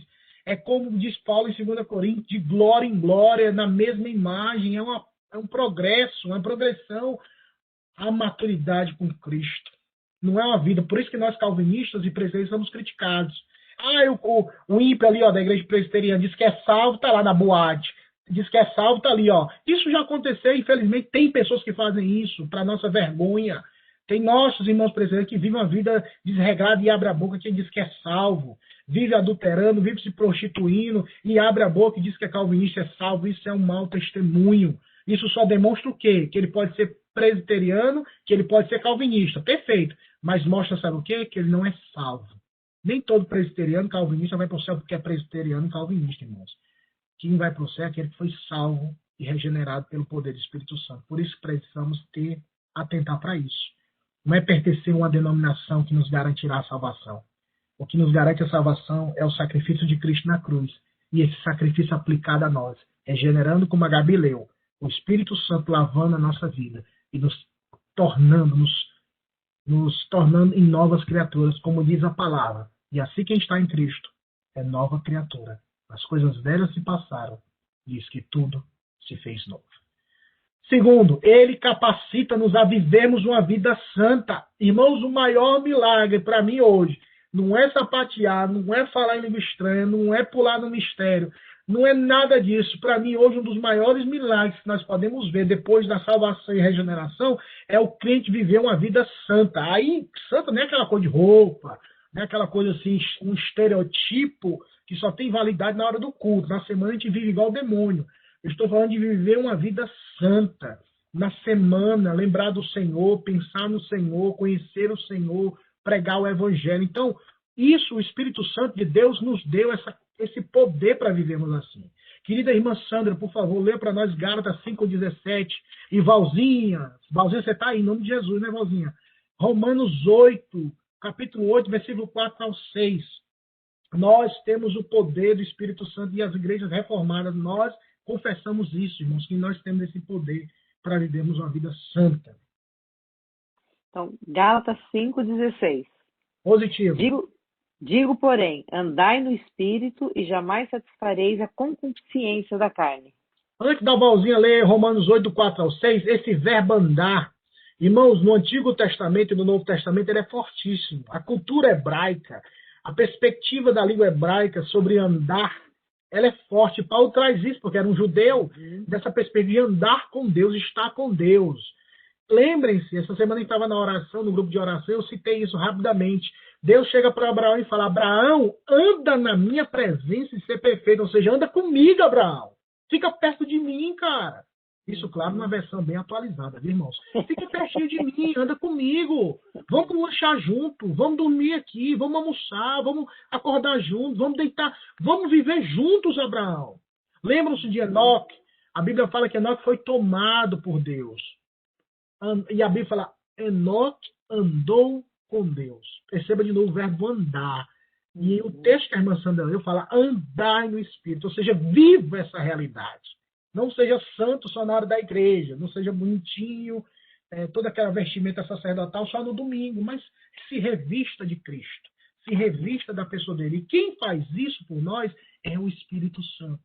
É como diz Paulo em 2 Coríntios, de glória em glória, na mesma imagem. É um progresso, uma progressão à maturidade com Cristo. Não é uma vida. Por isso que nós, calvinistas e presbiterianos, somos criticados. O ímpio ali, da igreja presbiteriana, diz que é salvo, está lá na boate. Diz que é salvo, está ali. Isso já aconteceu, infelizmente. Tem pessoas que fazem isso, para nossa vergonha. Tem nossos irmãos presbiterianos que vivem uma vida desregrada e abre a boca quem diz que é salvo. Vive adulterando, vive se prostituindo e abre a boca e diz que é calvinista, é salvo. Isso é um mau testemunho. Isso só demonstra o quê? Que ele pode ser presbiteriano, que ele pode ser calvinista. Perfeito. Mas mostra, sabe o quê? Que ele não é salvo. Nem todo presbiteriano calvinista vai para o céu porque é presbiteriano calvinista, irmãos. Quem vai para o céu é aquele que foi salvo e regenerado pelo poder do Espírito Santo. Por isso precisamos atentar para isso. Não é pertencer a uma denominação que nos garantirá a salvação. O que nos garante a salvação é o sacrifício de Cristo na cruz. E esse sacrifício aplicado a nós, regenerando como a Gabi leu, o Espírito Santo lavando a nossa vida e nos tornando em novas criaturas, como diz a palavra. E assim quem está em Cristo é nova criatura. As coisas velhas se passaram, diz que tudo se fez novo. Segundo, ele capacita-nos a vivermos uma vida santa. Irmãos, o maior milagre para mim hoje não é sapatear, não é falar em língua estranha, não é pular no mistério, não é nada disso. Para mim, hoje, um dos maiores milagres que nós podemos ver depois da salvação e regeneração é o crente viver uma vida santa. Aí, santa não é aquela coisa de roupa, não é aquela coisa assim, um estereotipo que só tem validade na hora do culto. Na semana a gente vive igual o demônio. Eu estou falando de viver uma vida santa. Na semana, lembrar do Senhor, pensar no Senhor, conhecer o Senhor, pregar o Evangelho. Então, isso, o Espírito Santo de Deus nos deu esse poder para vivermos assim. Querida irmã Sandra, por favor, lê para nós Gálatas 5,17. E Valzinha, você está aí, em nome de Jesus, né, Valzinha? Romanos 8, capítulo 8, versículo 4 ao 6. Nós temos o poder do Espírito Santo e as igrejas reformadas, nós confessamos isso, irmãos, que nós temos esse poder para vivermos uma vida santa. Então, Gálatas 5,16. Positivo. Digo, porém, andai no Espírito e jamais satisfareis a concupiscência da carne. Antes da Valzinha ler Romanos 8, 4 ao 6, esse verbo andar, irmãos, no Antigo Testamento e no Novo Testamento, ele é fortíssimo. A cultura hebraica, a perspectiva da língua hebraica sobre andar, ela é forte. Paulo traz isso, porque era um judeu, dessa perspectiva de andar com Deus, estar com Deus. Lembrem-se, essa semana a gente estava na oração, no grupo de oração, eu citei isso rapidamente. Deus chega para Abraão e fala: Abraão, anda na minha presença e ser perfeito. Ou seja, anda comigo, Abraão. Fica perto de mim, cara. Isso, claro, numa versão bem atualizada, viu, irmãos? Fica pertinho de mim, anda comigo. Vamos lanchar junto, vamos dormir aqui, vamos almoçar, vamos acordar juntos, vamos deitar. Vamos viver juntos, Abraão. Lembram-se de Enoque? A Bíblia fala que Enoque foi tomado por Deus. E a Bíblia fala: Enoque andou com Deus. Perceba de novo o verbo andar. E o texto que a irmã Sandra leu fala: andai no Espírito. Ou seja, viva essa realidade. Não seja santo só na hora da igreja. Não seja bonitinho, toda aquela vestimenta sacerdotal só no domingo. Mas se revista de Cristo. Se revista da pessoa dele. E quem faz isso por nós é o Espírito Santo.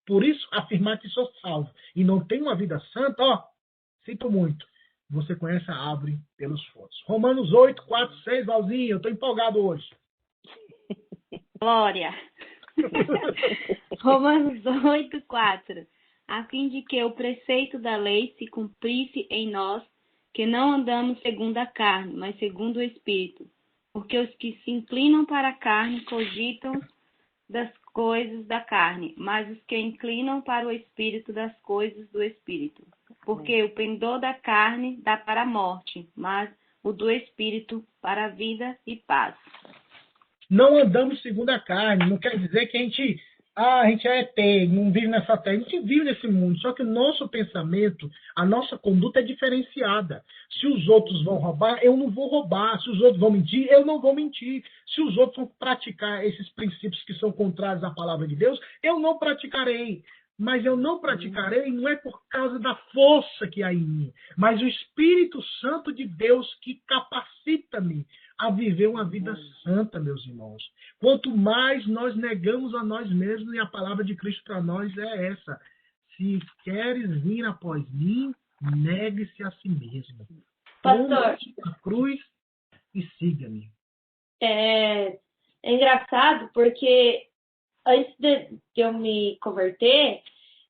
Por isso, afirmar que sou salvo e não tenho uma vida santa, sinto muito. Você conhece a árvore pelos frutos. Romanos 8, 4, 6, Valzinho, eu estou empolgado hoje. Glória! Romanos 8, 4. A fim de que o preceito da lei se cumprisse em nós, que não andamos segundo a carne, mas segundo o Espírito. Porque os que se inclinam para a carne cogitam das coisas da carne, mas os que inclinam para o espírito das coisas do espírito. Porque o pendor da carne dá para a morte, mas o do espírito para a vida e paz. Não andamos segundo a carne, não quer dizer que a gente é ET, não vive nessa terra, a gente vive nesse mundo, só que o nosso pensamento, a nossa conduta é diferenciada. Se os outros vão roubar, eu não vou roubar. Se os outros vão mentir, eu não vou mentir. Se os outros vão praticar esses princípios que são contrários à palavra de Deus, eu não praticarei. Mas eu não praticarei não é por causa da força que há em mim, mas o Espírito Santo de Deus que capacita-me a viver uma vida santa, meus irmãos. Quanto mais nós negamos a nós mesmos, e a palavra de Cristo para nós é essa: se queres vir após mim, negue-se a si mesmo. Pastor, Tome a cruz e siga-me. é engraçado porque antes de eu me converter,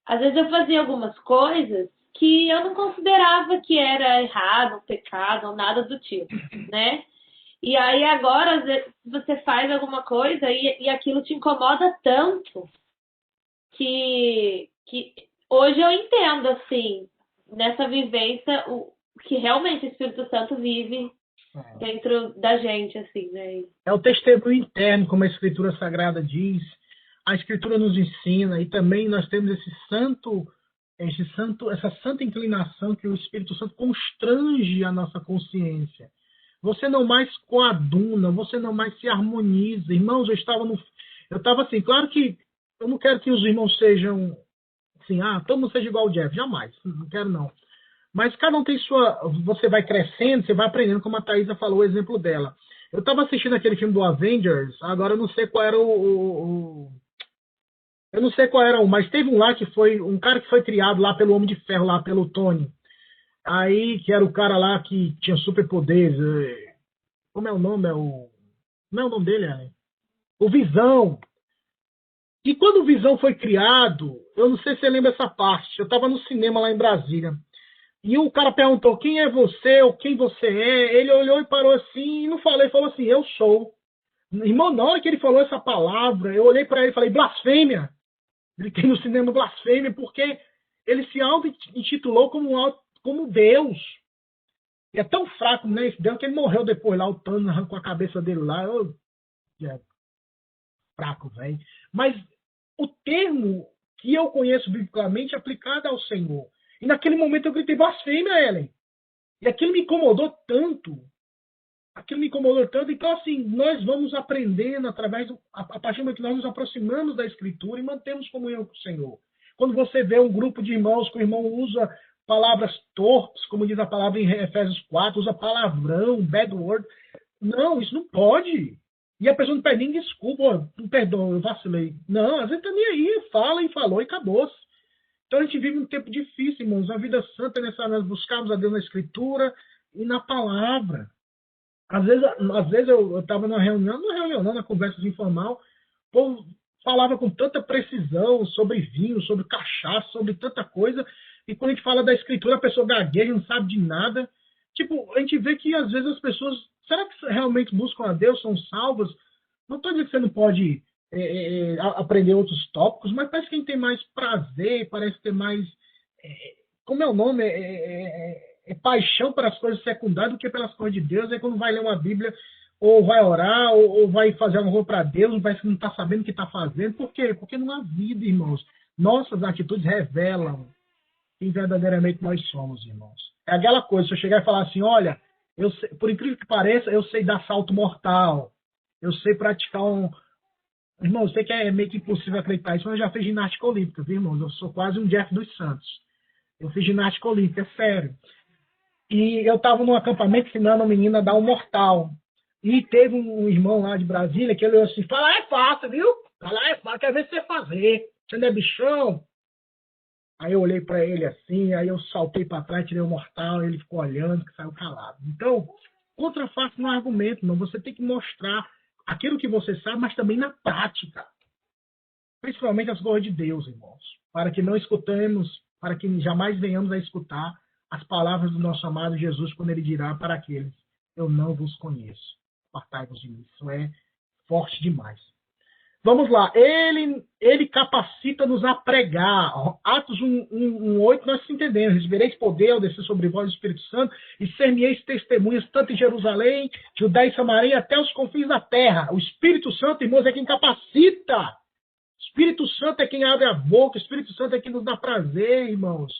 às vezes eu fazia algumas coisas que eu não considerava que era errado, um pecado ou nada do tipo, né? E aí agora, às vezes, você faz alguma coisa e aquilo te incomoda tanto que hoje eu entendo, assim, nessa vivência, o que realmente o Espírito Santo vive dentro da gente, assim, né? É o testemunho interno, como a Escritura Sagrada diz. A Escritura nos ensina, e também nós temos essa santa inclinação que o Espírito Santo constrange a nossa consciência. Você não mais coaduna, você não mais se harmoniza. Irmãos, eu estava assim, claro que eu não quero que os irmãos sejam assim, todo mundo seja igual ao Jeff, jamais, não quero não. Mas cada um tem você vai crescendo, você vai aprendendo, como a Thaisa falou, o exemplo dela. Eu estava assistindo aquele filme do Avengers, agora eu não sei qual era eu não sei qual era mas teve um lá que foi um cara que foi criado lá pelo Homem de Ferro, lá pelo Tony. Aí, que era o cara lá que tinha superpoderes. Como é o nome? Como é o nome dele, Ellen? O Visão. E quando o Visão foi criado, eu não sei se você lembra essa parte, eu estava no cinema lá em Brasília. E o cara perguntou, quem é você ou quem você é? Ele olhou e parou assim, e não falou, ele falou assim, eu sou. Irmão, na hora que ele falou essa palavra, eu olhei para ele e falei, blasfêmia. Gritei no cinema, blasfêmia, porque ele se auto-intitulou como Deus. E é tão fraco, né, esse Deus, que ele morreu depois lá, o Thanos arrancou a cabeça dele lá. Fraco, velho. Mas o termo que eu conheço biblicamente é aplicado ao Senhor. E naquele momento eu gritei blasfêmia, Ellen. E aquilo me incomodou tanto. Então, assim, nós vamos aprendendo a partir do momento que nós nos aproximamos da Escritura e mantemos comunhão com o Senhor. Quando você vê um grupo de irmãos que o irmão usa palavras torpes, como diz a palavra em Efésios 4, usa palavrão, bad word. Não, isso não pode. E a pessoa não pede nem desculpa, perdão, eu vacilei. Não, às vezes tá nem aí, fala e falou e acabou-se. Então a gente vive um tempo difícil, irmãos. A vida santa é necessária nós buscarmos a Deus na Escritura e na palavra. Às vezes eu estava na conversa informal, o povo falava com tanta precisão sobre vinho, sobre cachaça, sobre tanta coisa, e quando a gente fala da Escritura, a pessoa gagueja, não sabe de nada. Tipo, a gente vê que às vezes as pessoas, será que realmente buscam a Deus, são salvas? Não estou dizendo que você não pode aprender outros tópicos, mas parece que a gente tem mais prazer, parece ter mais, como é o nome? Paixão pelas coisas secundárias do que pelas coisas de Deus. Aí quando vai ler uma Bíblia, ou vai orar, ou vai fazer uma coisa para Deus, parece que não está sabendo o que está fazendo. Por quê? Porque não há vida, irmãos. Nossas atitudes revelam quem verdadeiramente nós somos, irmãos. É aquela coisa, se eu chegar e falar assim, olha, por incrível que pareça, eu sei dar salto mortal, eu sei praticar Irmão, eu sei que é meio que impossível acreditar isso, mas eu já fiz ginástica olímpica, viu, irmãos? Eu sou quase um Jeff dos Santos. Eu fiz ginástica olímpica, é sério. E eu estava num acampamento ensinando a menina a dar um mortal. E teve um irmão lá de Brasília que ele olhou assim, fala, é fácil, viu? Fala, é fácil, quer ver você fazer. Você não é bichão? Aí eu olhei para ele assim, aí eu saltei para trás, tirei o mortal, ele ficou olhando, que saiu calado. Então, contra face não é argumento, não. Você tem que mostrar aquilo que você sabe, mas também na prática. Principalmente as coisas de Deus, irmãos. Para que não escutemos, para que jamais venhamos a escutar as palavras do nosso amado Jesus quando ele dirá para aqueles, eu não vos conheço. A apartai-vos de mim. Isso é forte demais. Vamos lá. Ele capacita-nos a pregar. Atos 1:8, nós entendemos. Recebereis poder ao descer sobre vós o Espírito Santo e ser-me-eis testemunhas tanto em Jerusalém, Judéia e Samaria, até os confins da terra. O Espírito Santo, irmãos, é quem capacita. O Espírito Santo é quem abre a boca. O Espírito Santo é quem nos dá prazer, irmãos.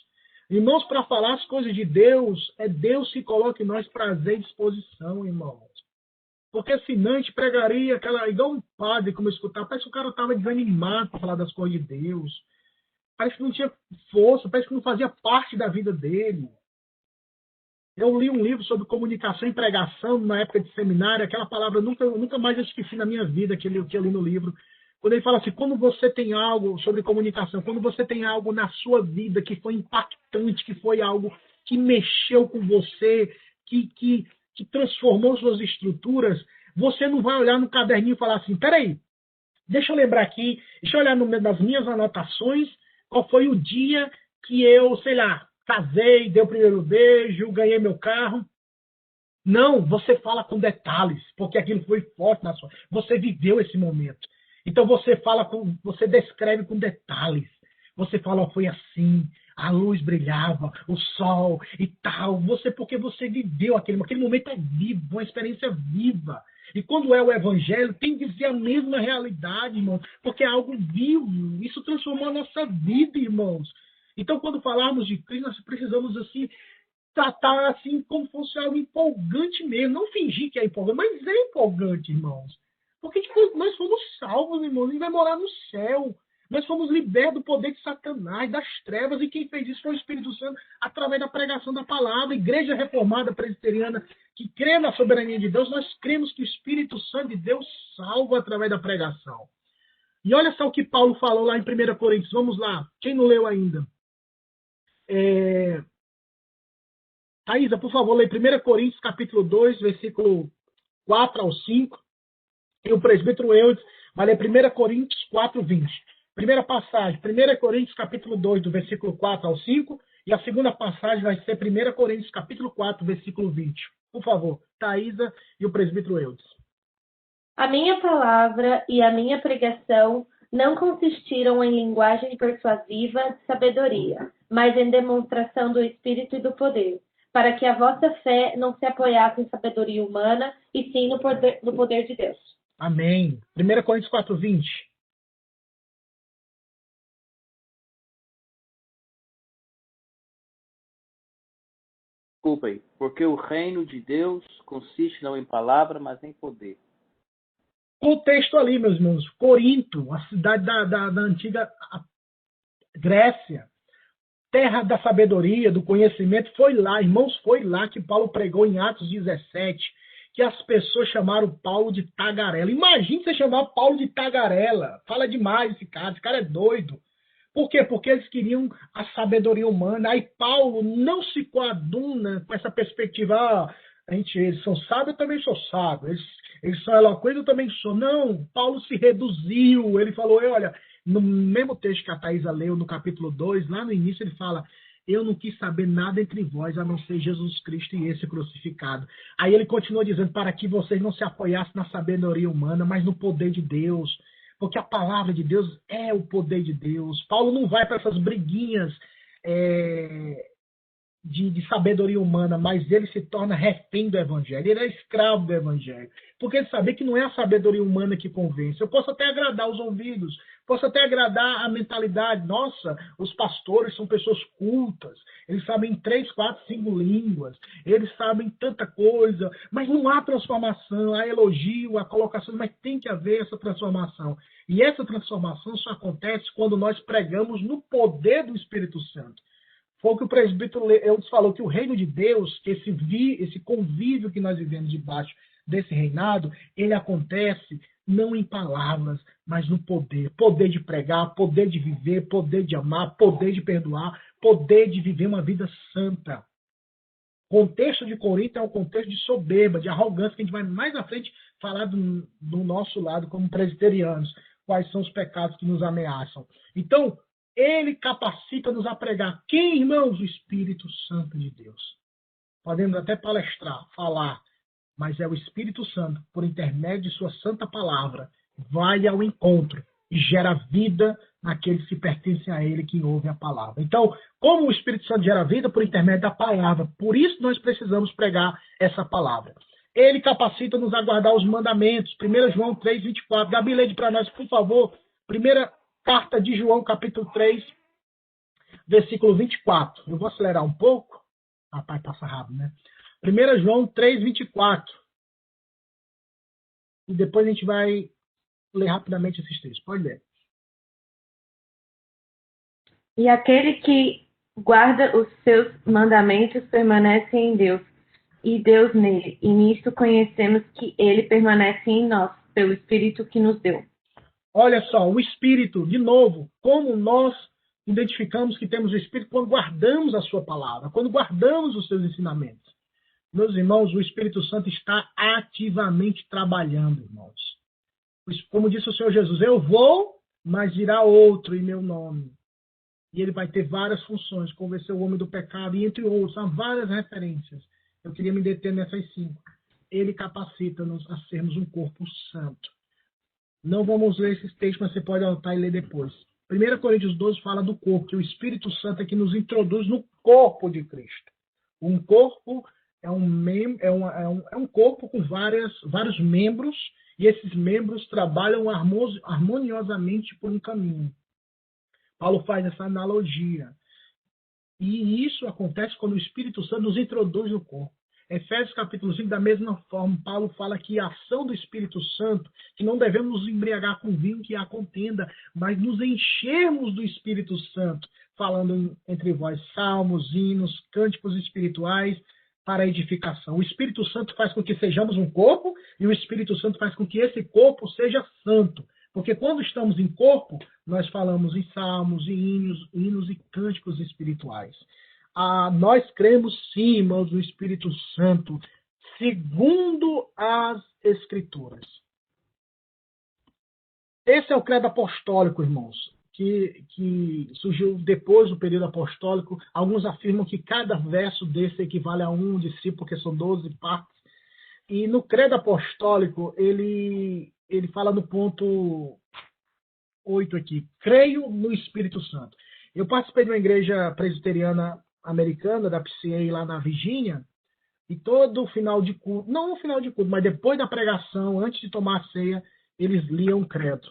Irmãos, para falar as coisas de Deus, é Deus que coloca em nós prazer e disposição, irmãos. Porque senão a gente pregaria igual um padre, como eu escutava, parece que o cara estava desanimado para falar das coisas de Deus. Parece que não tinha força, parece que não fazia parte da vida dele. Eu li um livro sobre comunicação e pregação na época de seminário, aquela palavra eu nunca mais esqueci na minha vida que eu li no livro. Quando ele fala assim, quando você tem algo sobre comunicação, quando você tem algo na sua vida que foi impactante, que foi algo que mexeu com você, que transformou suas estruturas, você não vai olhar no caderninho e falar assim, peraí, deixa eu lembrar aqui, deixa eu olhar nas minhas anotações, qual foi o dia que eu, sei lá, casei, dei o primeiro beijo, ganhei meu carro. Não, você fala com detalhes, porque aquilo foi forte na sua... Você viveu esse momento. Então você descreve com detalhes. Você fala, foi assim, a luz brilhava, o sol e tal. Porque você viveu aquele momento é vivo, uma experiência viva. E quando é o evangelho, tem que ser a mesma realidade, irmão, porque é algo vivo. Isso transformou a nossa vida, irmãos. Então, quando falarmos de Cristo, nós precisamos assim tratar assim como fosse algo empolgante mesmo, não fingir que é empolgante, mas é empolgante, irmãos. Porque nós fomos salvos, irmãos, a gente vai morar no céu. Nós fomos libertos do poder de Satanás, das trevas, e quem fez isso foi o Espírito Santo através da pregação da palavra. Igreja Reformada Presbiteriana, que crê na soberania de Deus, nós cremos que o Espírito Santo de Deus salva através da pregação. E olha só o que Paulo falou lá em 1 Coríntios. Vamos lá, quem não leu ainda? Thaisa, por favor, lê 1 Coríntios capítulo 2, versículo 4 ao 5. E o presbítero Eudes vai ler 1 Coríntios 4:20. Primeira passagem, 1 Coríntios capítulo 2, do versículo 4 ao 5. E a segunda passagem vai ser 1 Coríntios capítulo 4, versículo 20. Por favor, Thaisa e o presbítero Eudes. A minha palavra e a minha pregação não consistiram em linguagem persuasiva de sabedoria, mas em demonstração do Espírito e do poder, para que a vossa fé não se apoiasse em sabedoria humana, e sim no poder de Deus. Amém. 1 Coríntios 4:20. Desculpa aí. Porque o reino de Deus consiste não em palavra, mas em poder. O texto ali, meus irmãos, Corinto, a cidade da antiga Grécia, terra da sabedoria, do conhecimento, foi lá, irmãos, foi lá que Paulo pregou em Atos 17, que as pessoas chamaram Paulo de tagarela. Imagina você chamar Paulo de tagarela. Fala demais esse cara é doido. Por quê? Porque eles queriam a sabedoria humana. Aí Paulo não se coaduna com essa perspectiva, eles são sábios, eu também sou sábio. Eles são eloquentes, eu também sou. Não, Paulo se reduziu. Ele falou, olha, no mesmo texto que a Thaisa leu, no capítulo 2, lá no início ele fala, eu não quis saber nada entre vós, a não ser Jesus Cristo e esse crucificado. Aí ele continua dizendo, para que vocês não se apoiassem na sabedoria humana, mas no poder de Deus. Porque a palavra de Deus é o poder de Deus. Paulo não vai para essas briguinhas de sabedoria humana, mas ele se torna refém do evangelho. Ele é escravo do evangelho. Porque ele sabia que não é a sabedoria humana que convence. Eu posso até agradar os ouvidos, posso até agradar a mentalidade. Nossa, os pastores são pessoas cultas. Eles sabem 3, 4, 5 línguas. Eles sabem tanta coisa. Mas não há transformação. Há elogio, há colocação, mas tem que haver essa transformação. E essa transformação só acontece quando nós pregamos no poder do Espírito Santo. Foi o que o presbítero Eudes falou, que o reino de Deus, que esse convívio que nós vivemos debaixo desse reinado, ele acontece não em palavras, mas no poder. Poder de pregar, poder de viver, poder de amar, poder de perdoar, poder de viver uma vida santa. O contexto de Corinto é um contexto de soberba, de arrogância, que a gente vai mais à frente falar do nosso lado como presbiterianos, quais são os pecados que nos ameaçam. Então, ele capacita-nos a pregar. Quem, irmãos? O Espírito Santo de Deus. Podemos até palestrar, falar, mas é o Espírito Santo, por intermédio de sua santa palavra, vai ao encontro e gera vida naqueles que pertencem a ele, que ouvem a palavra. Então, como o Espírito Santo gera vida? Por intermédio da palavra. Por isso nós precisamos pregar essa palavra. Ele capacita-nos a guardar os mandamentos. 1 João 3, 24. Gabi, lê para nós, por favor. Primeira carta de João, capítulo 3, versículo 24. Eu vou acelerar um pouco. Rapaz, passa rápido, né? 1 João 3, 24. E depois a gente vai ler rapidamente esses textos. Pode ler. E aquele que guarda os seus mandamentos permanece em Deus, e Deus nele. E nisto conhecemos que ele permanece em nós, pelo Espírito que nos deu. Olha só, o Espírito, de novo, como nós identificamos que temos o Espírito quando guardamos a sua palavra, quando guardamos os seus ensinamentos. Meus irmãos, o Espírito Santo está ativamente trabalhando, irmãos. Como disse o Senhor Jesus, eu vou, mas virá outro em meu nome. E ele vai ter várias funções, convencer o homem do pecado, e entre outros, há várias referências. Eu queria me deter nessas 5. Ele capacita-nos a sermos um corpo santo. Não vamos ler esses textos, mas você pode anotar e ler depois. 1 Coríntios 12 fala do corpo, que o Espírito Santo é que nos introduz no corpo de Cristo. Um corpo é um corpo com vários membros, e esses membros trabalham harmoniosamente por um caminho. Paulo faz essa analogia. E isso acontece quando o Espírito Santo nos introduz no corpo. Efésios capítulo 5, da mesma forma, Paulo fala que a ação do Espírito Santo, que não devemos nos embriagar com vinho que há contenda, mas nos enchermos do Espírito Santo, falando entre vós salmos, hinos, cânticos espirituais para a edificação. O Espírito Santo faz com que sejamos um corpo, e o Espírito Santo faz com que esse corpo seja santo. Porque quando estamos em corpo, nós falamos em salmos, em hinos e cânticos espirituais. Nós cremos sim, irmãos, no Espírito Santo, segundo as Escrituras. Esse é o credo apostólico, irmãos, que surgiu depois do período apostólico. Alguns afirmam que cada verso desse equivale a um discípulo, porque são 12 partes. E no credo apostólico, ele fala no ponto 8 aqui. Creio no Espírito Santo. Eu participei de uma igreja presbiteriana americana, da PCA, lá na Virgínia, e todo final de culto, não no final de culto, mas depois da pregação, antes de tomar a ceia, eles liam o credo.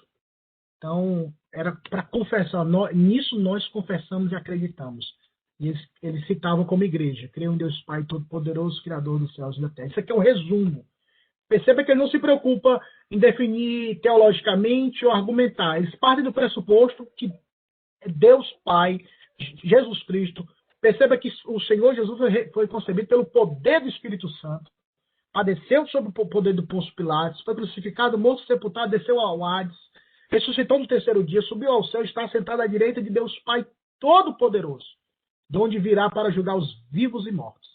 Então, era para confessar. Nisso nós confessamos e acreditamos. E eles citavam como igreja. Creio em Deus Pai Todo-Poderoso, Criador dos céus e da terra. Isso aqui é um resumo. Perceba que ele não se preocupa em definir teologicamente ou argumentar. Eles partem do pressuposto que Deus Pai, Jesus Cristo. Perceba que o Senhor Jesus foi concebido pelo poder do Espírito Santo. Padeceu sob o poder do Pôncio Pilatos. Foi crucificado, morto, sepultado, desceu ao Hades. Ressuscitou no terceiro dia, subiu ao céu, está sentado à direita de Deus Pai Todo-Poderoso, de onde virá para julgar os vivos e mortos.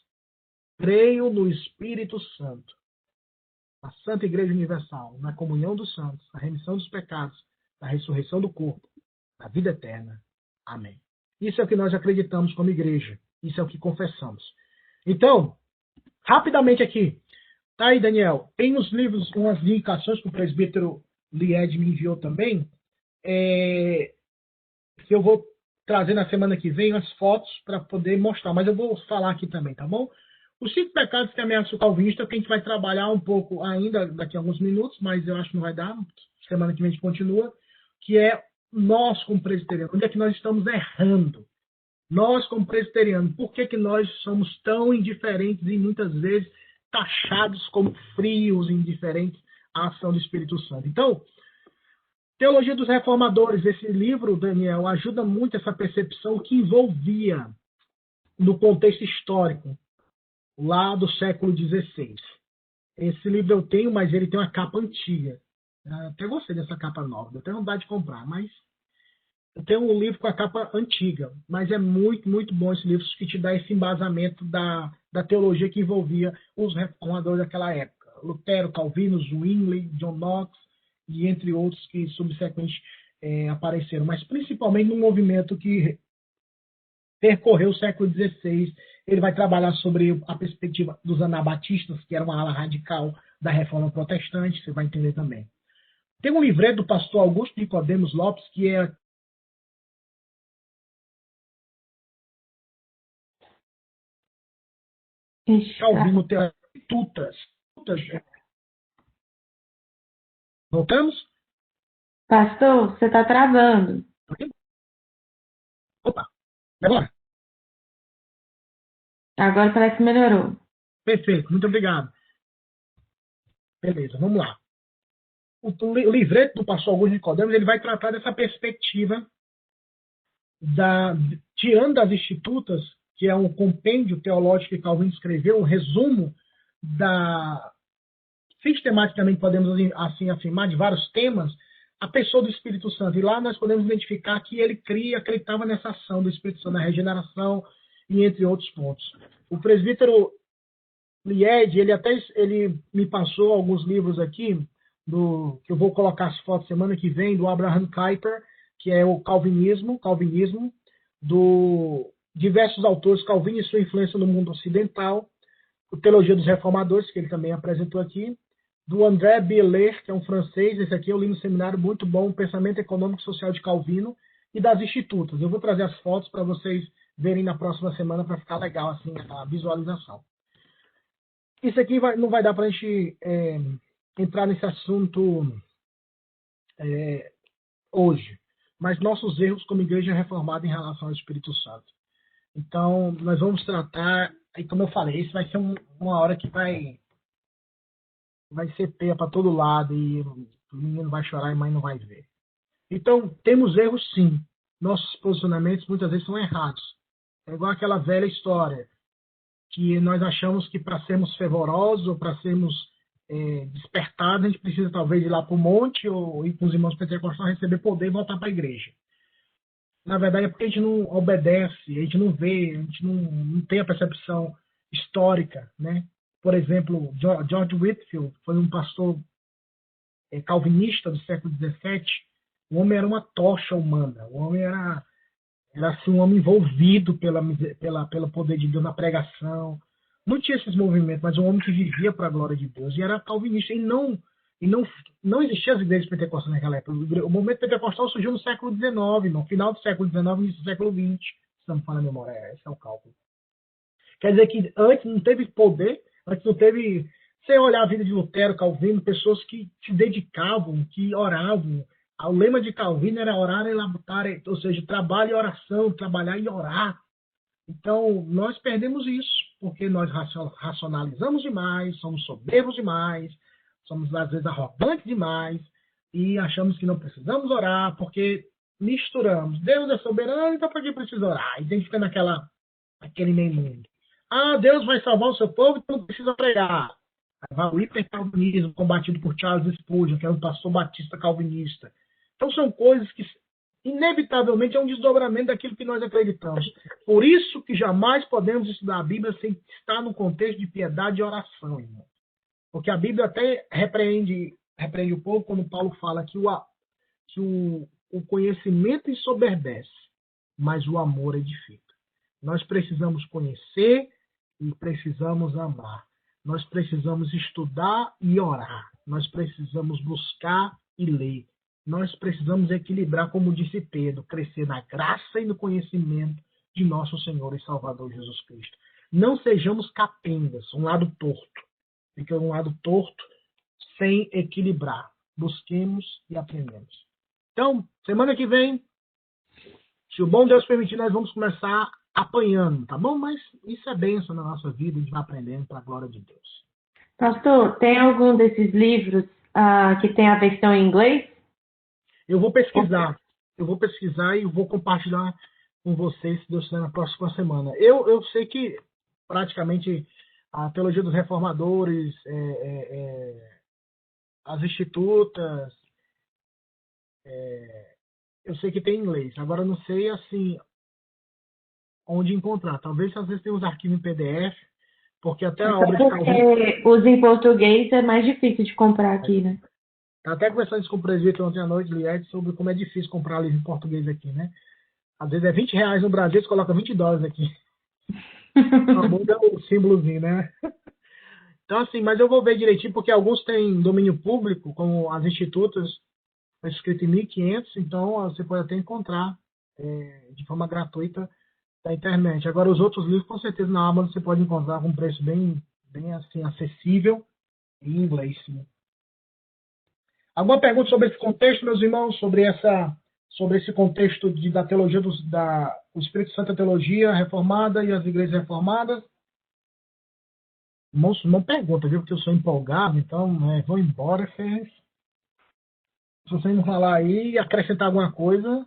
Creio no Espírito Santo, na Santa Igreja Universal, na comunhão dos santos, na remissão dos pecados, na ressurreição do corpo, na vida eterna. Amém. Isso é o que nós acreditamos como igreja. Isso é o que confessamos. Então, rapidamente aqui. Tá aí, Daniel. Tem uns livros, umas indicações que o presbítero Lied me enviou também, que eu vou trazer na semana que vem as fotos para poder mostrar, mas eu vou falar aqui também, tá bom? Os 5 pecados que ameaçam o calvinista, que a gente vai trabalhar um pouco ainda daqui a alguns minutos, mas eu acho que não vai dar, semana que vem a gente continua, que é nós como presbiterianos, onde é que nós estamos errando? Nós como presbiterianos, por que nós somos tão indiferentes e muitas vezes taxados como frios e indiferentes à ação do Espírito Santo? Então, Teologia dos Reformadores, esse livro, Daniel, ajuda muito essa percepção que envolvia no contexto histórico, lá do século XVI. Esse livro eu tenho, mas ele tem uma capa antiga. Eu até gostei dessa capa nova, eu tenho vontade de comprar, mas eu tenho um livro com a capa antiga, mas é muito, muito bom esse livro, que te dá esse embasamento da teologia que envolvia os reformadores daquela época. Lutero, Calvino, Zwingli, John Knox, e entre outros que subsequentemente apareceram, mas principalmente no movimento que percorrer o século XVI. Ele vai trabalhar sobre a perspectiva dos anabatistas, que era uma ala radical da reforma protestante, você vai entender também. Tem um livreto do pastor Augusto Nicodemos Lopes, que é Calvino Tutas. Voltamos? Pastor, você está travando. Opa, agora? Agora parece que melhorou. Perfeito, muito obrigado. Beleza, vamos lá. O livreto do pastor Augusto Nicodemos, ele vai tratar dessa perspectiva tirando das Institutas, que é um compêndio teológico que Calvino escreveu, um resumo sistematicamente podemos assim afirmar, de vários temas, a pessoa do Espírito Santo. E lá nós podemos identificar que ele acreditava nessa ação do Espírito Santo, na regeneração e entre outros pontos. O presbítero Lied, ele me passou alguns livros aqui, que eu vou colocar as fotos semana que vem, do Abraham Kuyper, que é o calvinismo, do diversos autores, Calvino e sua influência no mundo ocidental, o Teologia dos Reformadores, que ele também apresentou aqui, do André Bieler, que é um francês, esse aqui eu li no seminário, muito bom, Pensamento Econômico e Social de Calvino, e das Institutas. Eu vou trazer as fotos para vocês verem na próxima semana, para ficar legal assim a visualização. Isso aqui não vai dar para a gente entrar nesse assunto hoje, mas nossos erros como igreja reformada em relação ao Espírito Santo. Então, nós vamos tratar, e como eu falei, isso vai ser uma hora que vai ser peia para todo lado, e o menino vai chorar e a mãe não vai ver. Então, temos erros sim. Nossos posicionamentos muitas vezes são errados. É igual aquela velha história, que nós achamos que para sermos fervorosos ou para sermos despertados, a gente precisa talvez ir lá para o monte ou ir com os irmãos pentecostais, receber poder e voltar para a igreja. Na verdade é porque a gente não obedece, a gente não vê, a gente não tem a percepção histórica, né? Por exemplo, George Whitefield foi um pastor calvinista do século XVII. O homem era uma tocha humana, o homem era assim, um homem envolvido pelo poder de Deus na pregação. Não tinha esses movimentos, mas um homem que vivia para a glória de Deus. E era calvinista. E não existiam as igrejas pentecostais naquela época. O movimento pentecostal surgiu no século XIX, no final do século XIX, início do século XX. Estamos falando a memória, esse é o cálculo. Quer dizer que antes não teve poder, antes não teve... Você olhar a vida de Lutero, Calvino, pessoas que se dedicavam, que oravam. O lema de Calvino era orar e labutar, ou seja, trabalho e oração, trabalhar e orar. Então, nós perdemos isso, porque nós racionalizamos demais, somos soberbos demais, somos, às vezes, arrogantes demais, e achamos que não precisamos orar, porque misturamos. Deus é soberano, então por que precisa orar? E tem que ficar naquele meio mundo. Deus vai salvar o seu povo, então não precisa pregar. Vai o hipercalvinismo, combatido por Charles Spurgeon, que era um pastor batista calvinista. Então, são coisas que, inevitavelmente, é um desdobramento daquilo que nós acreditamos. Por isso que jamais podemos estudar a Bíblia sem estar no contexto de piedade e oração, irmão. Porque a Bíblia até repreende o povo quando Paulo fala que o conhecimento ensoberbece, mas o amor edifica. Nós precisamos conhecer e precisamos amar. Nós precisamos estudar e orar. Nós precisamos buscar e ler. Nós precisamos equilibrar, como disse Pedro, crescer na graça e no conhecimento de nosso Senhor e Salvador Jesus Cristo. Não sejamos capengas, um lado torto. Fica um lado torto sem equilibrar. Busquemos e aprendemos. Então, semana que vem, se o bom Deus permitir, nós vamos começar apanhando, tá bom? Mas isso é bênção na nossa vida, a gente vai aprendendo para a glória de Deus. Pastor, tem algum desses livros que tem a versão em inglês? Eu vou pesquisar e vou compartilhar com vocês, se Deus quiser, na próxima semana. Eu sei que praticamente a Teologia dos Reformadores, as Institutas, eu sei que tem em inglês. Agora, eu não sei assim onde encontrar. Talvez às vezes tenha uns arquivos em PDF, porque até a obra de Calvino... Os em português é mais difícil de comprar aqui, né? Até conversando isso com o presbítero ontem à noite, Lied, sobre como é difícil comprar livro em português aqui, né? Às vezes é R$ 20 no Brasil, você coloca $20 aqui. Só muda o símbolozinho, né? Então, assim, mas eu vou ver direitinho, porque alguns têm domínio público, como as institutas, está escrito em 1.500, então você pode até encontrar de forma gratuita da internet. Agora, os outros livros, com certeza, na Amazon você pode encontrar com um preço bem assim, acessível em inglês. Sim. Alguma pergunta sobre esse contexto, meus irmãos, sobre esse contexto da teologia do Espírito Santo, a teologia reformada e as igrejas reformadas? Irmãos, não pergunta, viu? Porque eu sou empolgado, então vou embora. Se você não falar aí e acrescentar alguma coisa,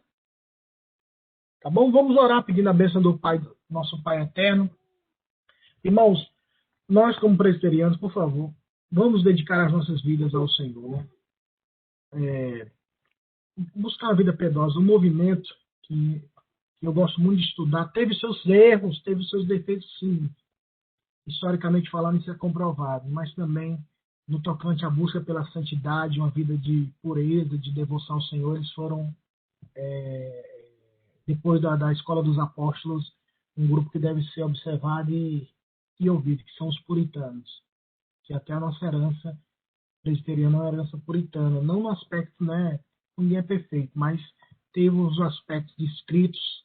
tá bom? Vamos orar pedindo a bênção do Pai, nosso Pai eterno. Irmãos, nós como presbiterianos, por favor, vamos dedicar as nossas vidas ao Senhor, né? Buscar uma vida piedosa, um movimento que eu gosto muito de estudar, teve seus erros, teve seus defeitos, sim. Historicamente falando, isso é comprovado, mas também no tocante à busca pela santidade, uma vida de pureza, de devoção ao Senhor, eles foram, depois da Escola dos Apóstolos, um grupo que deve ser observado e ouvido, que são os puritanos, que até a nossa herança presbiteriana é uma herança puritana, não no aspecto, né, ninguém é perfeito, mas teve os aspectos descritos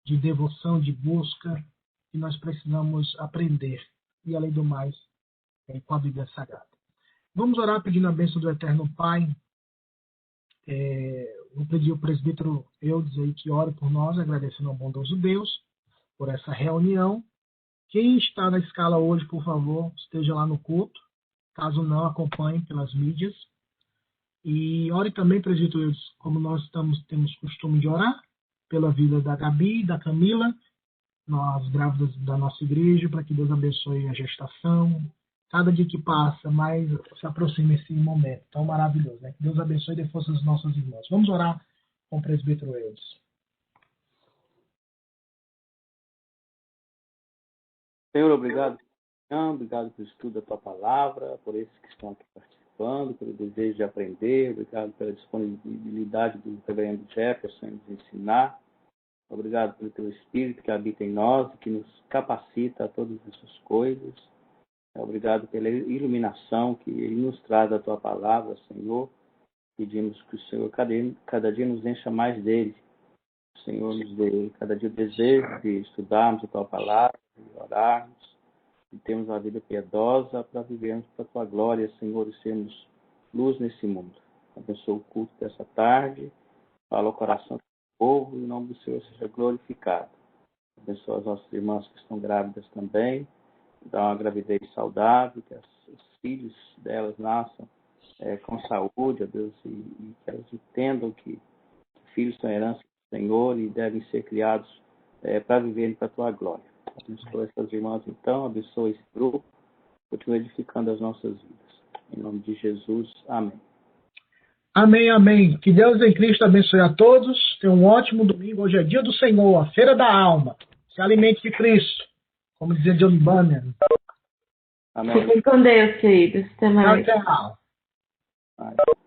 de devoção, de busca, que nós precisamos aprender. E, além do mais, com a Bíblia Sagrada. Vamos orar pedindo a bênção do Eterno Pai. Vou pedir ao presbítero Eudes aí que ore por nós, agradecendo ao bondoso Deus por essa reunião. Quem está na escala hoje, por favor, esteja lá no culto. Caso não, acompanhe pelas mídias. E ore também, presbítero Eudes, como nós temos costume de orar, pela vida da Gabi, da Camila, nós grávidas da nossa igreja, para que Deus abençoe a gestação. Cada dia que passa, mais se aproxima esse momento tão maravilhoso, né? Que Deus abençoe e dê força aos nossos irmãos. Vamos orar com o presbítero Eudes. Senhor, obrigado. Obrigado pelo estudo da tua palavra, por esses que estão aqui participando, pelo desejo de aprender. Obrigado pela disponibilidade do reverendo Jefferson de ensinar. Obrigado pelo teu Espírito que habita em nós e que nos capacita a todas essas coisas. Obrigado pela iluminação que Ele nos traz da tua palavra, Senhor. Pedimos que o Senhor cada dia nos encha mais dele. O Senhor nos dê cada dia o desejo de estudarmos a tua palavra, de orarmos, de termos uma vida piedosa para vivermos para a tua glória, Senhor, e sermos luz nesse mundo. Abençoa o culto dessa tarde. Fala o coração povo, e o nome do Senhor seja glorificado. Abençoa as nossas irmãs que estão grávidas também, dá uma gravidez saudável, que os filhos delas nasçam com saúde, ó Deus, e que elas entendam que filhos são herança do Senhor e devem ser criados para viverem para a tua glória. Abençoa essas irmãs então, abençoa esse grupo, continua edificando as nossas vidas. Em nome de Jesus, amém. Amém, amém. Que Deus em Cristo abençoe a todos. Tenham um ótimo domingo. Hoje é dia do Senhor, a feira da alma. Se alimente de Cristo, como dizia John Bunyan. Amém. Fiquem com Deus, queridos. Até mais. Tchau, tchau.